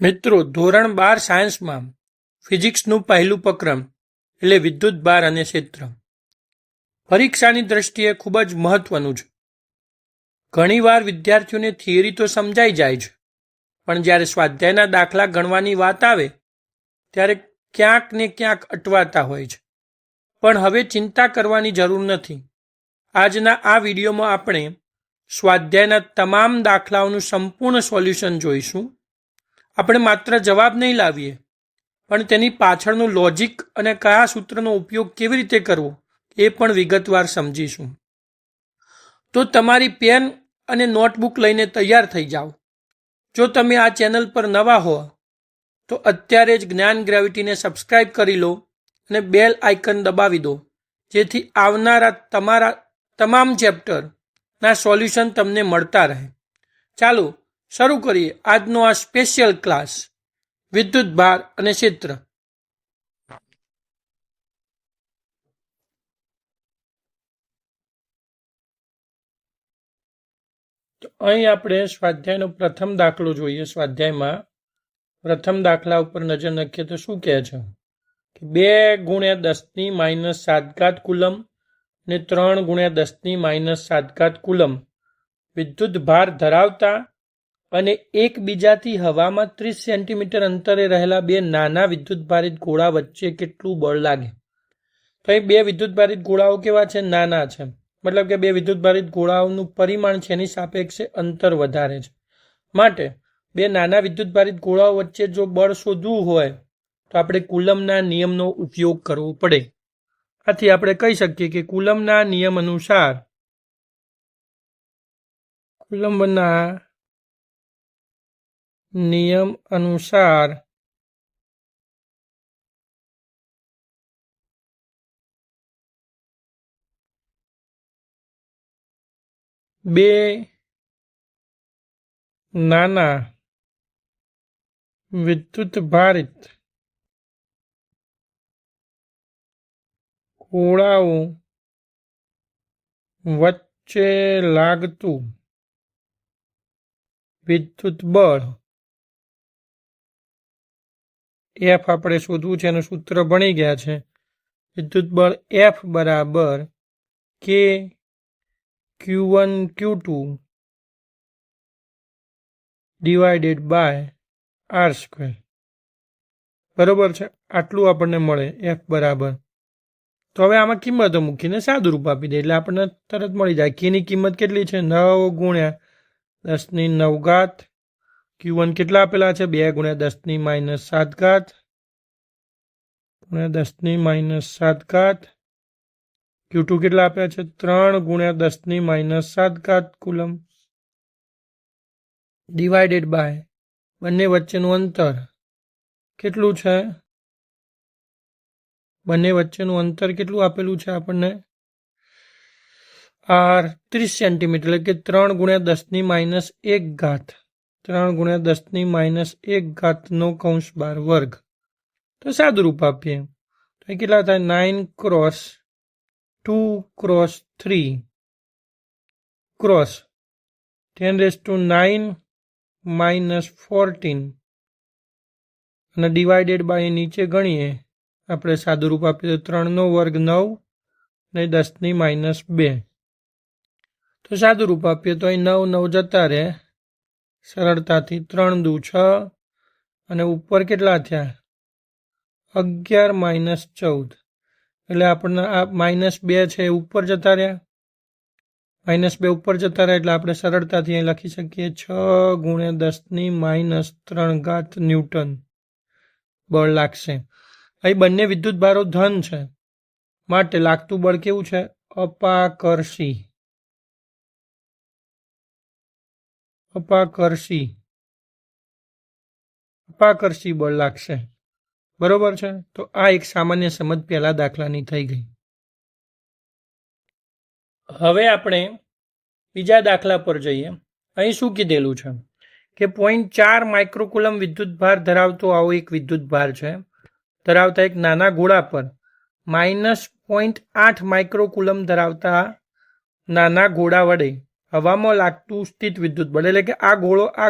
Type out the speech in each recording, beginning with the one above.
મિત્રો, ધોરણ 12 સાયન્સમાં ફિઝિક્સનું પહેલું પ્રકરણ એટલે વિદ્યુત ભાર અને ક્ષેત્ર પરીક્ષાની દ્રષ્ટિએ ખૂબ જ મહત્વનું છે. ઘણીવાર વિદ્યાર્થીઓને થિયરી તો સમજાઈ જાય છે, પણ જ્યારે સ્વાધ્યાયના દાખલા ગણવાની વાત આવે ત્યારે ક્યાંક ને ક્યાંક અટવાતા હોય છે. પણ હવે ચિંતા કરવાની જરૂર નથી. આજના આ વિડીયોમાં આપણે સ્વાધ્યાયના તમામ દાખલાઓનું સંપૂર્ણ સોલ્યુશન જોઈશું. આપણે માત્ર જવાબ નહીં લાવીએ, પણ તેની પાછળનું લોજિક અને કયા સૂત્રનો ઉપયોગ કેવી રીતે કરવો એ પણ વિગતવાર સમજીશું. તો તમારી પેન અને નોટબુક લઈને તૈયાર થઈ જાઓ. જો તમે આ ચેનલ પર નવા હો તો અત્યારે જ જ્ઞાન ગ્રેવિટીને સબસ્ક્રાઇબ કરી લો અને બેલ આઇકન દબાવી દો, જેથી આવનારા તમારા તમામ ચેપ્ટરના સોલ્યુશન તમને મળતા રહે. ચાલો શરૂ કરીએ આજનો આ સ્પેશિયલ ક્લાસ વિદ્યુત ભાર અને ક્ષેત્ર. તો અહીં આપણે સ્વાધ્યાયનો પ્રથમ દાખલો જોઈએ. સ્વાધ્યાયમાં પ્રથમ દાખલા ઉપર નજર નાખીએ તો શું કહે છે કે 2 × 10⁻⁷ કુલમ ને 3 × 10⁻⁷ કુલમ વિદ્યુત ભાર ધરાવતા અને એકબીજાથી હવામાં 30 સેન્ટીમીટર અંતરે રહેલા બે નાના વિદ્યુતભારિત ગોળા વચ્ચે કેટલું બળ લાગે. તો અહીં બે વિદ્યુતભારિત ગોળાઓ કેવા છે? નાના છે. મતલબ કે બે વિદ્યુતભારિત ગોળાઓનું પરિમાણ છે એની સાપેક્ષે અંતર વધારે છે. માટે બે નાના વિદ્યુતભારિત ગોળાઓ વચ્ચે જો બળ શોધવું હોય તો આપણે કુલમના નિયમનો ઉપયોગ કરવો પડે. આથી આપણે કહી શકીએ કે કુલમના નિયમ અનુસાર બે નાના વિદ્યુતભારિત ગોળાઓ વચ્ચે લાગતું વિદ્યુત બળ F આપણે શોધવું છે, એનું સૂત્ર ભણી ગયા છે. વિદ્યુત બળ F બરાબર K Q1 Q2 divided by R². બરોબર છે, આટલું આપણને મળે F બરાબર. તો હવે આમાં કિંમતો મૂકીને સાદું રૂપ આપી દે એટલે આપણને તરત મળી જાય. K ની કિંમત કેટલી છે? 9 × 10⁹. Q1 કેટલા આપેલા છે? 2 × 10⁻⁷ × 10⁻⁷. Q2 કેટલા આપ્યા છે? 3 × 10⁻⁷ કુલમ ડિવાઇડેડ બાય બંને વચ્ચેનું અંતર કેટલું છે? બંને વચ્ચેનું અંતર કેટલું આપેલું છે આપણને? R 30 સેન્ટીમીટર, એટલે કે 3 × 10⁻⁴ 3 × 10⁻⁴ વર્ગ. તો સાદું રૂપ આપીએ તો એ કેટલા થાય? 9 × 2 × 3 × 10⁹ -14 અને ડિવાઇડેડ બાય નીચે ગણીએ આપણે સાદું રૂપ આપીએ તો 3 નો વર્ગ 9 ને 10⁻². તો સાદું રૂપ આપીએ તો અહીં 9 9 જતા રહે સરળતાથી. 3 દુ 6 અને ઉપર કેટલા થયા? 11 - 14, એટલે આપણને આ -2 છે એ ઉપર જતા રહ્યા. -2 ઉપર જતા રહ્યા એટલે આપણે સરળતાથી અહીં લખી શકીએ 6 × 10⁻³ ન્યૂટન બળ લાગશે. અહીં બંને વિદ્યુત ભારો ધન છે, માટે લાગતું બળ કેવું છે? અપાકર્ષી બળ લાગશે. બરોબર છે. તો આ એક સામાન્ય સમજ પહેલા દાખલાની થઈ ગઈ. હવે આપણે બીજા દાખલા પર જઈએ. અહીં શું કીધેલું છે કે 0.4 માઇક્રોકુલમ વિદ્યુત ભાર ધરાવતો આવો એક વિદ્યુત ભાર છે ધરાવતા એક નાના ગોળા પર -0.8 માઇક્રોકુલમ ધરાવતા નાના ગોળા વડે હવામાં લાગતું સ્થિત વિદ્યુત બળ એટલે કે આ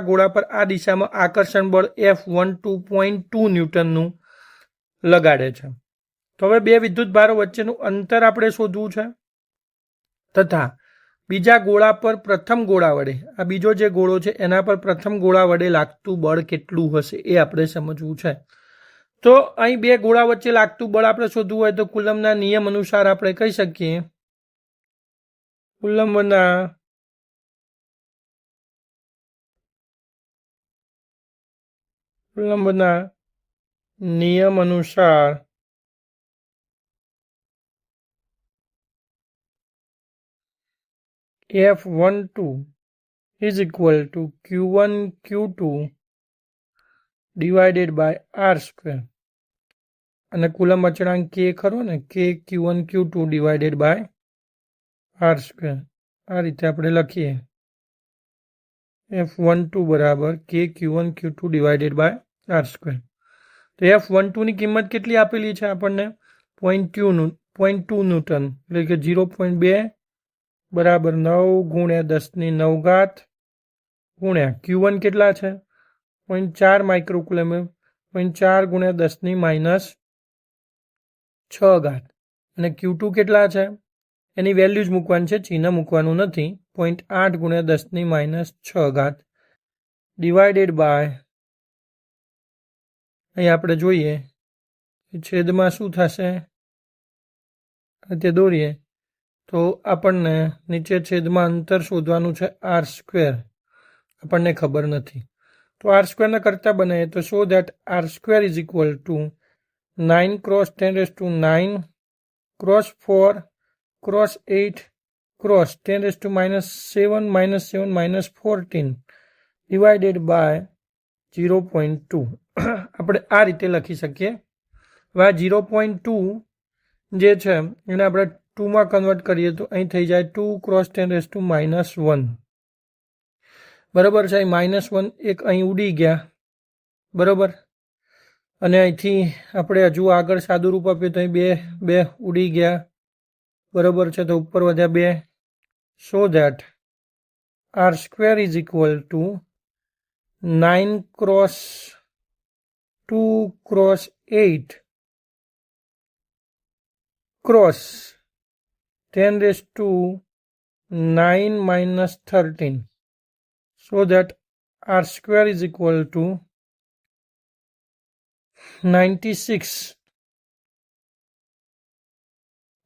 ગોળા પર આ દિશામાં આકર્ષણ બળ F12.2 ન્યૂટનનું લગાડે છે. તો હવે બે વિદ્યુત ભારો વચ્ચેનું અંતર આપણે શોધવું છે તથા બીજા ગોળા પર પ્રથમ ગોળા વડે આ બીજો જે ગોળો છે એના પર પ્રથમ ગોળા વડે લાગતું બળ કેટલું હશે એ આપણે સમજવું છે. તો અહીં બે ગોળા વચ્ચે લાગતું બળ આપણે શોધવું હોય તો કુલમના નિયમ અનુસાર આપણે કહી શકીએ કુલમ્બના નિયમ અનુસાર F12 is equal to Q1 Q2 divided by R square અને કુલમ અચળાંક K ખરો ને K Q1 Q2 divided by R square આ રીતે આપણે લખીએ F12 બરાબર K Q1 Q2 divided by R square. તો F12 ની કિંમત કેટલી આપેલી છે આપણને 0.2 ન્યૂટન એટલે કે 0.2 બરાબર 9 ગુણ્યા 10⁹ ગુણ્યા Q1 કેટલા છે 0.4 માઇક્રોકુલમ 0.4 ગુણ્યા 10⁻6 અને Q2 કેટલા છે એની વેલ્યુ જ મૂકવાની છે ચિહ્ન મૂકવાનું નથી 0.8 ગુણ્યા 10⁻6 ડિવાઇડેડ બાય અહીં આપણે જોઈએ છેદમાં શું થશે તે દોરીએ તો આપણને નીચે છેદમાં અંતર શોધવાનું છે R સ્ક્વેર આપણને ખબર નથી તો R સ્ક્વેરના કરતા બનાવીએ તો so that R square is equal to 9 cross 10⁻9 cross 4 cross 8 cross 10⁻7 -7 -14 divided by 0.2 આપણે આ રીતે લખી શકીએ. હવે આ 0.2 જે છે એને આપણે 2માં કન્વર્ટ કરીએ તો અહીં થઈ જાય 2 ક્રોસ 10⁻1 બરાબર છે. -1 એક અહીં ઉડી ગયા બરાબર અને અહીંથી આપણે હજુ આગળ સાદું રૂપ આપીએ તો અહીં બે ઉડી ગયા બરાબર છે તો ઉપર વધ્યા 2 સો that R square is equal to 9 cross 2 cross 8 cross 10⁻9 -13 so that R square is equal to 96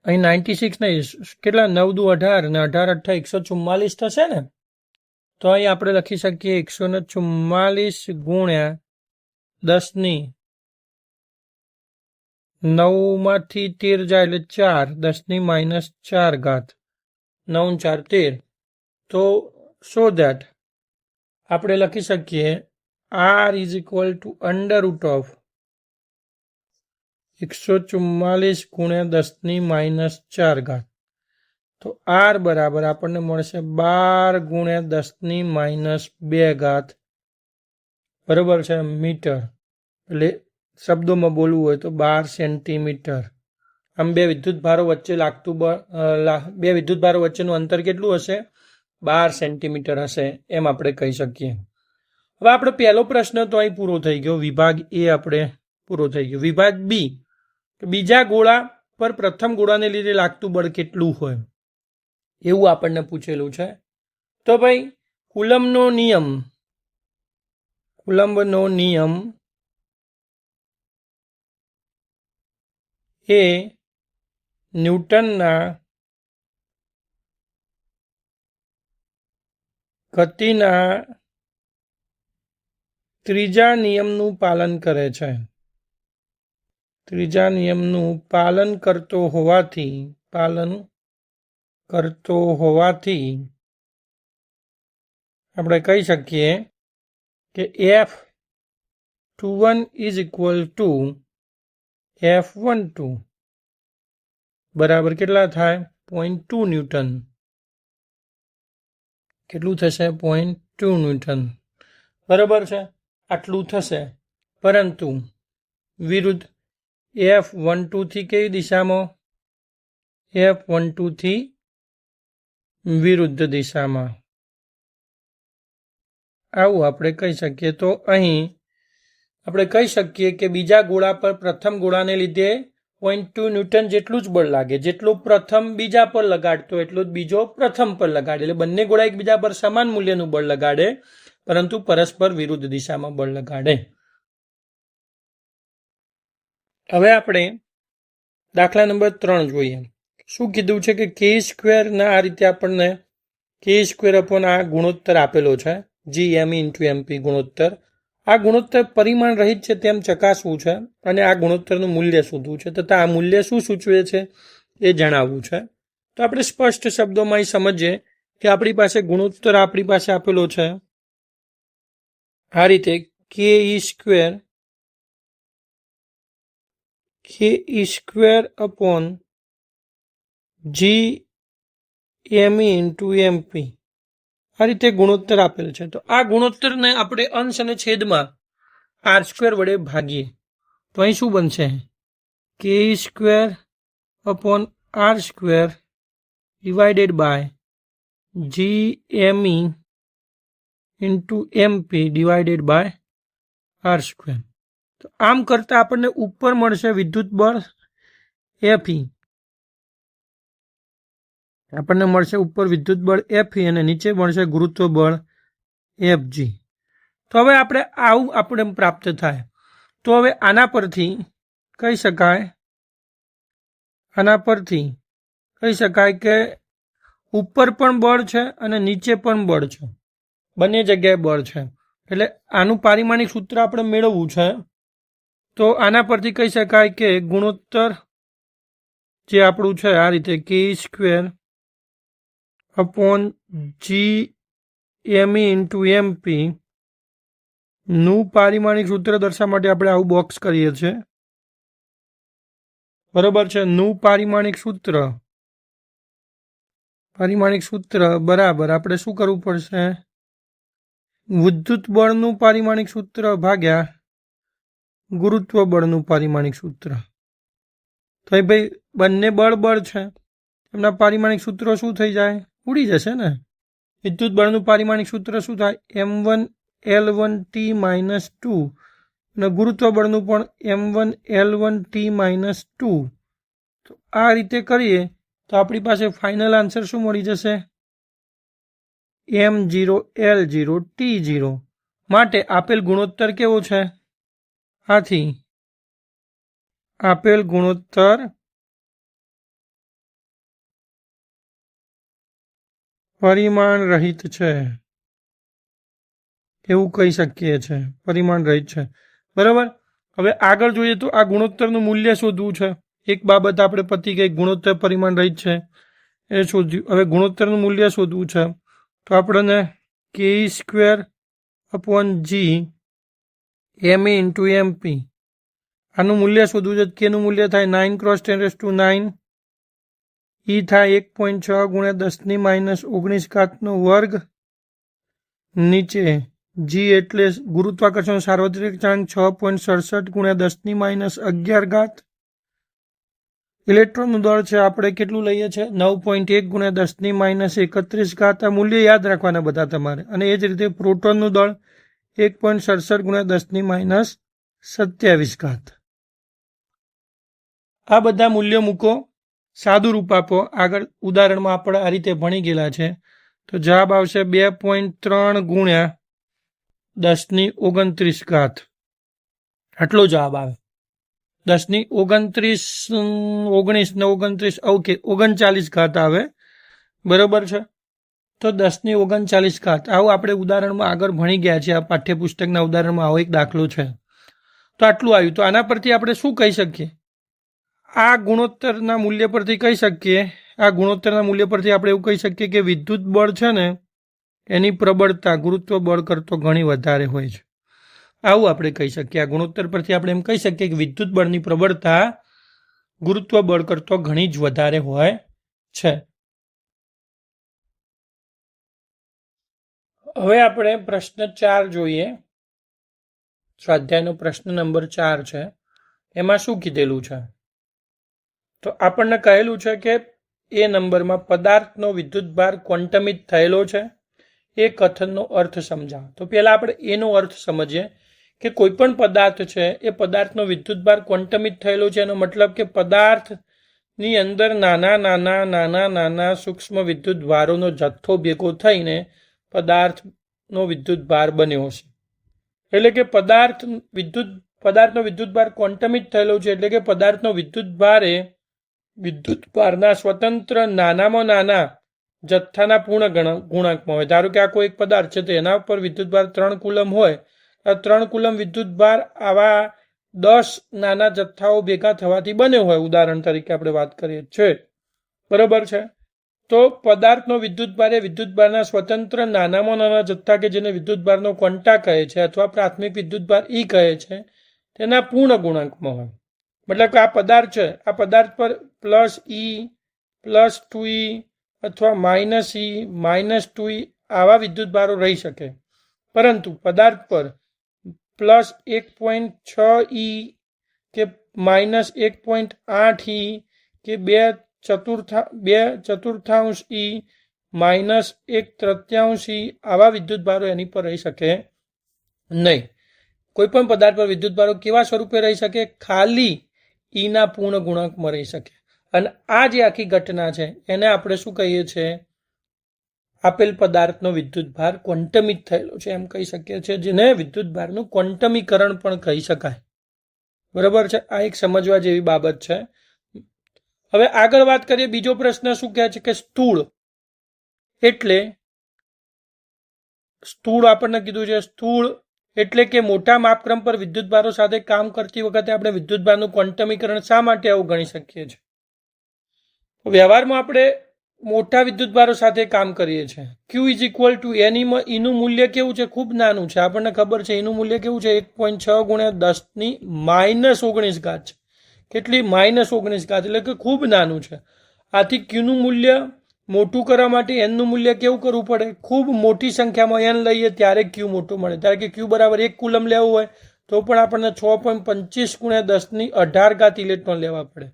અહીં 96 નહીં કેટલા 9 દુ 18 ને 18 8 144 થશે ને તો અહીં આપણે લખી શકીએ 144 ગુણ્યા 10⁻9માંથી 13 જાય એટલે 4 10⁻4 9 4 13 તો સો દેટ આપણે લખી શકીએ R ઇઝ ઇક્વલ ટુ √ 144 ગુણ્યા 10⁻4 તો R બરાબર આપણને મળશે 12 ગુણ્યા 10⁻2 બરાબર છે મીટર એટલે શબ્દોમાં બોલવું હોય તો 12 સેન્ટીમીટર. આમ બે વિદ્યુત ભારો વચ્ચેનું અંતર કેટલું હશે 12 સેન્ટીમીટર હશે એમ આપણે કહી શકીએ. હવે આપણો પહેલો પ્રશ્ન તો અહીં પૂરો થઈ ગયો. વિભાગ એ આપણે પૂરો થઈ ગયો. વિભાગ બી બીજા ગોળા પર પ્રથમ ગોળાને લીધે લાગતું બળ કેટલું હોય એવું આપણને પૂછેલું છે. તો ભાઈ કુલમ્બનો નિયમ એ ન્યૂટનના ગતિના ત્રીજા નિયમનું પાલન કરે છે. ત્રીજા નિયમનું પાલન કરતો હોવાથી આપણે કહી શકીએ કે F21 is equal two F12 બરાબર કેટલા થાય 0.2 ન્યૂટન. કેટલું થશે 0.2 ન્યૂટન બરાબર છે આટલું થશે. પરંતુ વિરુદ્ધ F12 થી કઈ દિશામાં F12 થી વિરુદ્ધ દિશામાં આવું આપણે કહી શકીએ. તો અહીં આપણે કહી શકીએ કે બીજા ગોળા પર પ્રથમ ગોળાને લીધે 0.2 ન્યૂટન જેટલું જ બળ લાગે. જેટલું પ્રથમ બીજા પર લગાડતો એટલું જ બીજો પ્રથમ પર લગાડે. એટલે બંને ગોળા એકબીજા પર સમાન મૂલ્યનું બળ લગાડે, પરંતુ પરસ્પર વિરુદ્ધ દિશામાં બળ લગાડે. હવે આપણે દાખલા નંબર 3 જોઈએ. શું કીધું છે કે કે સ્ક્વેરના આ રીતે આપણને કે સ્ક્વેર અપોન આ ગુણોત્તર આપેલો છે, GME ઇન્ટુ MP ગુણોત્તર. આ ગુણોત્તર પરિમાણ રહિત છે તેમ ચકાસવું છે અને આ ગુણોત્તરનું મૂલ્ય શોધવું છે તથા આ મૂલ્ય શું સૂચવે છે એ જણાવવું છે. તો આપણે સ્પષ્ટ શબ્દોમાં સમજીએ કે આપણી પાસે ગુણોત્તર આપણી પાસે આપેલો છે આ રીતે કે square upon GME into MP આ રીતે ગુણોત્તર આપેલ છે. તો આ ગુણોત્તરને આપણે અંશ અને છેદમાં r² વડે ભાગીએ તો અહીં શું બનશે? કે square upon r² divided by GME into MP divided by r². તો આમ કરતાં આપણને ઉપર મળશે વિદ્યુત બળ Fe. આપણને મળશે ઉપર વિદ્યુત બળ Fe અને નીચે મળશે ગુરુત્વ બળ Fg. તો હવે આપણે પ્રાપ્ત થાય. તો હવે આના પરથી કહી શકાય કે ઉપર પણ બળ છે અને નીચે પણ બળ છે, બંને જગ્યાએ બળ છે. એટલે આનું પારિમાણિક સૂત્ર આપણે મેળવવું છે. તો આના પરથી કહી શકાય કે ગુણોત્તર જે આપણું છે આ રીતે કે square upon GME into MP નું પારિમાણિક સૂત્ર દર્શાવવા માટે આપણે આવું બોક્સ કરીએ છીએ. બરોબર છે. નું પારિમાણિક સૂત્ર બરાબર આપણે શું કરવું પડશે? વિદ્યુત બળનું પારિમાણિક સૂત્ર ભાગ્યા ગુરુત્વ બળનું પારિમાણિક સૂત્ર. તો ભાઈ બંને બળ છે, એમના પારિમાણિક સૂત્રો શું થઈ જાય? ઉડી જશે ને. વિદ્યુત બળનું પારિમાણિક સૂત્ર શું થાય? m1L1T - 2 અને ગુરુત્વ બળનું પણ m1L1T - 2. તો આ રીતે કરીએ તો આપણી પાસે ફાઇનલ આન્સર શું મળી જશે? m0L0T0. માટે આપેલ ગુણોત્તર કેવો છે? આથી આપેલ ગુણોત્તર પરિમાણ રહિત છે એવું કહી શકીએ છીએ. પરિમાણ રહિત છે. બરાબર. હવે આગળ જોઈએ તો આ ગુણોત્તરનું મૂલ્ય શોધવું છે. એક બાબત આપણે પતી ગઈ, ગુણોત્તર પરિમાણ રહિત છે એ શોધ્યું. હવે ગુણોત્તરનું મૂલ્ય શોધવું છે. તો આપણને કે square upon GME into MP આનું મૂલ્ય શોધવું છે. કેનું મૂલ્ય થાય? 9 × 10⁹ E થાય 1.6 × 10⁻⁻⁹ વર્ગ. નીચે G એટલે ગુરુત્વાકર્ષણ સાર્વત્રિક અચળાંક 6.67 × 10⁻11. ઇલેક્ટ્રોનનું દળ છે આપણે કેટલું લઈએ છીએ? 9.1 × 10⁻31. આ મૂલ્ય યાદ રાખવાના બધા તમારે. અને એ જ રીતે પ્રોટોનનું દળ 1.67 × 10⁻27. આ બધા મૂલ્યો મૂકો, સાદું રૂપ આપો. આગળ ઉદાહરણમાં આપણે આ રીતે ભણી ગયેલા છે. તો જવાબ આવશે 2.3 × 10⁻29. આટલો જવાબ આવે. 10⁻29 ઓકે 39 આવે. બરોબર છે. તો 10⁻39. આવું આપણે ઉદાહરણમાં આગળ ભણી ગયા છીએ. આ પાઠ્યપુસ્તકના ઉદાહરણમાં આવો એક દાખલો છે. તો આટલું આવ્યું. તો આના પરથી આપણે શું કહી શકીએ? આ ગુણોત્તરના મૂલ્ય પરથી કહી શકીએ આપણે એવું કહી શકીએ કે વિદ્યુત બળ છે ને એની પ્રબળતા ગુરુત્વ બળ કરતો ઘણી વધારે હોય છે. આવું આપણે કહી શકીએ. આ ગુણોત્તર પરથી આપણે એમ કહી શકીએ કે વિદ્યુત બળની પ્રબળતા ગુરુત્વ બળ કરતો ઘણી જ વધારે હોય છે. હવે આપણે પ્રશ્ન 4 જોઈએ. સ્વાધ્યાયનો પ્રશ્ન નંબર 4 છે. એમાં શું કીધેલું છે? તો આપણને કહેલું છે કે એ નંબરમાં પદાર્થનો વિદ્યુતભાર ક્વોન્ટમિત થયેલો છે. એ કથનનો અર્થ સમજાવો. તો પહેલાં આપણે એનો અર્થ સમજીએ કે કોઈ પણ પદાર્થ છે એ પદાર્થનો વિદ્યુતભાર ક્વોન્ટમિત થયેલો છે. એનો મતલબ કે પદાર્થની અંદર નાના નાના નાના નાના સૂક્ષ્મ વિદ્યુતભારોનો જથ્થો ભેગો થઈને પદાર્થનો વિદ્યુતભાર બન્યો છે. એટલે કે પદાર્થનો વિદ્યુતભાર ક્વોન્ટમિત થયેલો છે. એટલે કે પદાર્થનો વિદ્યુતભાર એ વિદ્યુતભારના સ્વતંત્ર નાનામાં નાના જથ્થાના પૂર્ણ ગુણાંકમાં હોય. ધારો કે આ કોઈ એક પદાર્થ છે તો એના ઉપર વિદ્યુતભાર 3 કુલમ હોય. આ 3 કુલમ વિદ્યુતભાર આવા 10 નાના જથ્થાઓ ભેગા થવાથી બન્યો હોય. ઉદાહરણ તરીકે આપણે વાત કરીએ છીએ, બરોબર છે. તો પદાર્થનો વિદ્યુતભાર એ વિદ્યુતભારના સ્વતંત્ર નાનામાં નાના જથ્થા કે જેને વિદ્યુતભારનો ક્વોન્ટા કહે છે અથવા પ્રાથમિક વિદ્યુતભાર ઈ કહે છે તેના પૂર્ણ ગુણાંકમાં હોય. મતલબ કે આ પદાર્થ છે, આ પદાર્થ પર +E, +2E અથવા -E, -2E આવા વિદ્યુતભારો રહી શકે. પરંતુ પદાર્થ પર +1.6E કે -1.8E કે 2/4 E -1/3 E આવા વિદ્યુતભારો એની પર રહી શકે નહીં. કોઈ પણ પદાર્થ પર વિદ્યુતભારો કેવા સ્વરૂપે રહી શકે? ખાલી ઈના પૂર્ણ ગુણાંકમાં રહી શકે. અને આ જે આખી ઘટના છે એને આપણે શું કહીએ છીએ? આપેલ પદાર્થનો વિદ્યુતભાર ક્વોન્ટમિત થયેલો છે એમ કહી શકીએ છીએ, જેને વિદ્યુતભારનું ક્વોન્ટમીકરણ પણ કહી શકાય. બરાબર છે. આ એક સમજવા જેવી બાબત છે. હવે આગળ વાત કરીએ. બીજો પ્રશ્ન શું કહે છે કે સ્થૂળ આપણને કીધું છે સ્થૂળ એટલે કે મોટા માપક્રમ પર વિદ્યુતભારો સાથે કામ કરતી વખતે આપણે વિદ્યુતભારનું ક્વોન્ટમીકરણ શા માટે આવું ગણી શકીએ છીએ? વ્યવહારમાં આપણે મોટા વિદ્યુતભારો સાથે કામ કરીએ છીએ. Q = N. ઈનું મૂલ્ય કેવું છે? ખૂબ નાનું છે. આપણને ખબર છે એનું મૂલ્ય કેવું છે? 1.6 × 10⁻19 છે. કેટલી? -19 એટલે કે ખૂબ નાનું છે. આથી Qનું મૂલ્ય મોટું કરવા માટે Nનું મૂલ્ય કેવું કરવું પડે? ખૂબ મોટી સંખ્યામાં N લઈએ ત્યારે Q મોટું મળે. ત્યારે કે Q બરાબર 1 કુલમ લેવું હોય તો પણ આપણને 6.25 × 1018 ઇલેક્ટ્રોન લેવા પડે.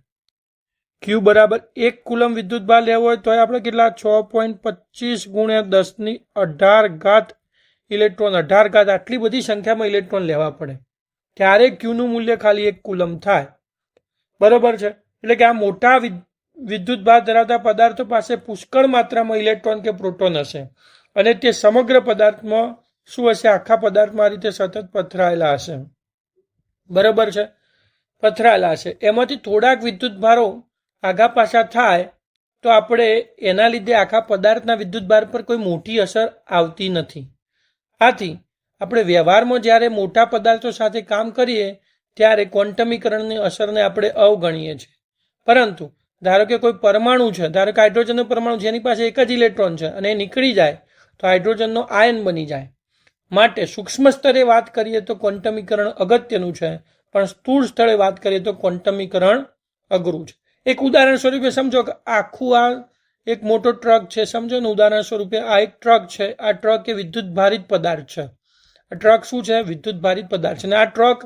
Q બરાબર 1 કુલમ વિદ્યુતભાર લેવો હોય તો આપણે કેટલા? 6.25 × 1018 ઇલેક્ટ્રોન, 18 આટલી બધી સંખ્યામાં ઇલેક્ટ્રોન લેવા પડે ત્યારે Qનું મૂલ્ય ખાલી 1 કુલમ થાય. બરોબર છે. એટલે કે આ મોટા વિદ્યુતભાર ધરાવતા પદાર્થો પાસે પુષ્કળ માત્રામાં ઇલેક્ટ્રોન કે પ્રોટોન હશે અને તે સમગ્ર પદાર્થમાં શું હશે? આખા પદાર્થમાં આ રીતે સતત પથરાયેલા હશે. બરોબર છે. પથરાયેલા હશે. એમાંથી થોડાક વિદ્યુતભારો આગા પાછા થાય તો આપણે એના લીધે આખા પદાર્થના વિદ્યુતભાર પર કોઈ મોટી અસર આવતી નથી. આથી આપણે વ્યવહારમાં જ્યારે મોટા પદાર્થો સાથે કામ કરીએ ત્યારે ક્વોન્ટમીકરણની અસરને આપણે અવગણીએ છીએ. પરંતુ ધારો કે કોઈ પરમાણુ છે, ધારો કે હાઇડ્રોજનનો પરમાણુ જેની પાસે એક જ ઇલેક્ટ્રોન છે અને એ નીકળી જાય તો હાઇડ્રોજનનો આયન બની જાય. માટે સૂક્ષ્મ સ્તરે વાત કરીએ તો ક્વોન્ટમીકરણ અગત્યનું છે, પણ સ્થૂળ સ્તરે વાત કરીએ તો ક્વોન્ટમીકરણ અઘરું છે. એક ઉદાહરણ સ્વરૂપે સમજો કે આખું આ એક મોટો ટ્રક છે. સમજો ને, ઉદાહરણ સ્વરૂપે આ એક ટ્રક છે. આ ટ્રક એ વિદ્યુત ભારિત પદાર્થ છે. આ ટ્રક શું છે? વિદ્યુત ભારિત પદાર્થ છે. અને આ ટ્રક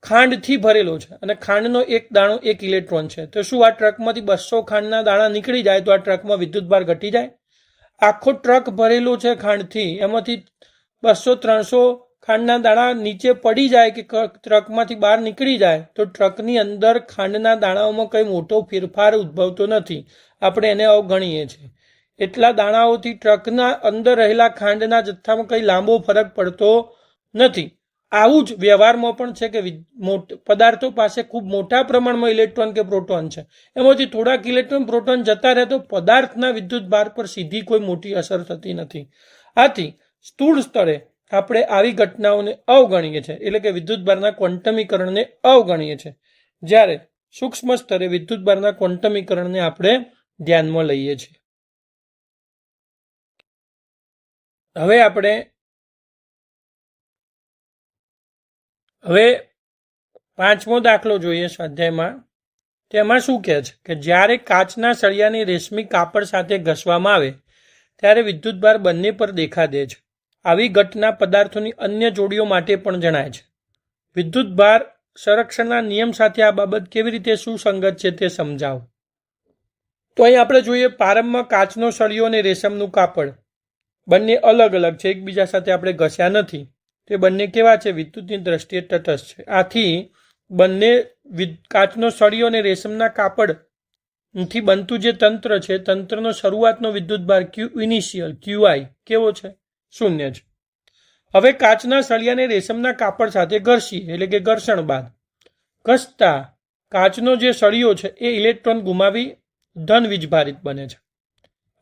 ખાંડથી ભરેલો છે અને ખાંડનો એક દાણો 1 ઇલેક્ટ્રોન છે. તો શું આ ટ્રકમાંથી 200 ખાંડના દાણા નીકળી જાય તો આ ટ્રકમાં વિદ્યુતભાર ઘટી જાય? આખો ટ્રક ભરેલો છે ખાંડથી, એમાંથી 200-300 ખાંડના દાણા નીચે પડી જાય કે ટ્રકમાંથી બહાર નીકળી જાય તો ટ્રકની અંદર ખાંડના દાણાઓમાં કંઈ મોટો ફેરફાર ઉદ્ભવતો નથી. આપણે એને અવગણીએ છીએ. એટલા દાણાઓથી ટ્રકના અંદર રહેલા ખાંડના જથ્થામાં કંઈ લાંબો ફરક પડતો નથી. આવું જ વ્યવહારમાં પણ છે કે પદાર્થો પાસે ખૂબ મોટા પ્રમાણમાં ઇલેક્ટ્રોન કે પ્રોટોન છે. એમાંથી થોડાક ઇલેક્ટ્રોન પ્રોટોન જતા રહે તો પદાર્થના વિદ્યુતભાર પર સીધી કોઈ મોટી અસર થતી નથી. આથી સ્થૂળ સ્તરે આપણે આવી ઘટનાઓને અવગણીએ છીએ, એટલે કે વિદ્યુતભારના ક્વોન્ટમીકરણને અવગણીએ છીએ, જ્યારે સૂક્ષ્મ સ્તરે વિદ્યુતભારના ક્વોન્ટમીકરણને આપણે ધ્યાનમાં લઈએ છીએ. હવે 5મો દાખલો જોઈએ સ્વાધ્યાયમાં. તેમાં શું કહે છે કે જ્યારે કાચના સળિયાની રેશમી કાપડ સાથે ઘસવામાં આવે ત્યારે વિદ્યુતભાર બંને પર દેખા દે છે. આવી ઘટના પદાર્થોની અન્ય જોડીઓ માટે પણ જણાય છે. વિદ્યુતભાર સંરક્ષણના નિયમ સાથે આ બાબત કેવી રીતે સુસંગત છે તે સમજાવો. તો અહીં આપણે જોઈએ પ્રારંભમાં કાચનો સળિયો અને રેશમનું કાપડ બંને અલગ અલગ છે, એકબીજા સાથે આપણે ઘસ્યા નથી. તે બંને કેવા છે? વિદ્યુતની દ્રષ્ટિએ તટસ્થ છે. આથી બંને કાચનો સળિયો અને રેશમના કાપડથી બનતું જે તંત્ર છે, તંત્રનો શરૂઆતનો વિદ્યુતભાર ક્યુ ઇનિશિયલ QI કેવો છે? 0 છે. હવે કાચના સળિયાને રેશમના કાપડ સાથે ઘસીએ, એટલે કે ઘર્ષણ બાદ ઘસતા કાચનો જે સળિયો છે એ ઇલેક્ટ્રોન ગુમાવી ધન વીજભારિત બને છે,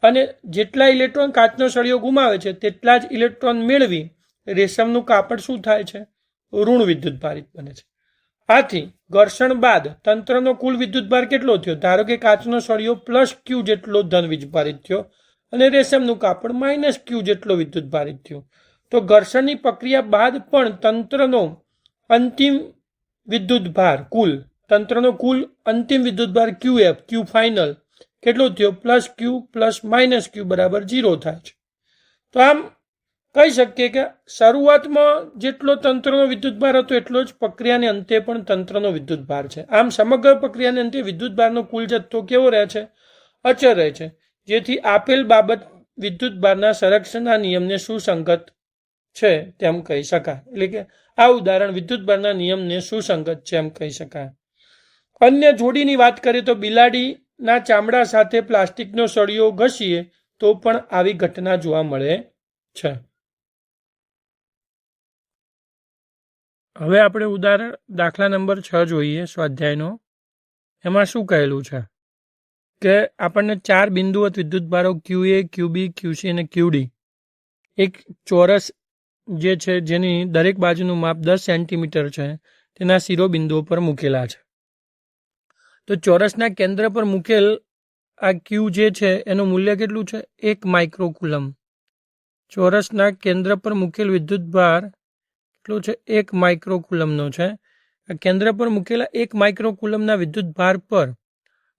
અને જેટલા ઇલેક્ટ્રોન કાચનો સળિયો ગુમાવે છે તેટલા જ ઇલેક્ટ્રોન મેળવી રેશમનું કાપડ શું થાય છે? ઋણ વિદ્યુતભારિત બને છે. આથી ઘર્ષણ બાદ તંત્રનો કુલ વિદ્યુતભાર કેટલો થયો? ધારો કે કાચનો સળિયો +Q જેટલો ધન વીજભારિત થયો અને રેશમનું કાપડ -Q જેટલો વિદ્યુતભારિત થયો. તો ઘર્ષણની પ્રક્રિયા બાદ પણ તંત્રનો અંતિમ વિદ્યુતભાર તંત્રનો કુલ અંતિમ વિદ્યુતભાર QF Q ફાઇનલ કેટલો થયો? +Q + -Q બરાબર 0 થાય છે. તો આમ કહી શકીએ કે શરૂઆતમાં જેટલો તંત્રનો વિદ્યુતભાર હતો એટલો જ પ્રક્રિયાને અંતે પણ તંત્રનો વિદ્યુતભાર છે. આમ સમગ્ર પ્રક્રિયાને અંતે વિદ્યુતભારનો કુલ જથ્થો કેવો રહે છે? અચળ રહે છે, જેથી આપેલ બાબત વિદ્યુતભારના સંરક્ષણના નિયમને સુસંગત છે તેમ કહી શકાય. એટલે કે આ ઉદાહરણ વિદ્યુતભારના નિયમને સુસંગત છે એમ કહી શકાય. અન્ય જોડીની વાત કરીએ તો બિલાડીના ચામડા સાથે પ્લાસ્ટિકનો સળિયો ઘસીએ તો પણ આવી ઘટના જોવા મળે છે. હવે આપણે ઉદાહરણ દાખલા નંબર 6 જોઈએ સ્વાધ્યાયનો. એમાં શું કહેલું છે કે આપણને 4 બિંદુવત વિદ્યુતભારો QA, QB, QC અને QD એક ચોરસ જે છે જેની દરેક બાજુનું માપ 10 સેન્ટીમીટર છે તેના શિરોબિંદુઓ પર મૂકેલા છે. તો ચોરસના કેન્દ્ર પર મૂકેલ આ Q જે છે એનું મૂલ્ય કેટલું છે? 1 માઇક્રોકુલમ. ચોરસના કેન્દ્ર પર મૂકેલ વિદ્યુતભાર કેટલું છે? 1 માઇક્રોકુલમનો છે. આ કેન્દ્ર પર મૂકેલા 1 માઇક્રોકુલમના વિદ્યુતભાર પર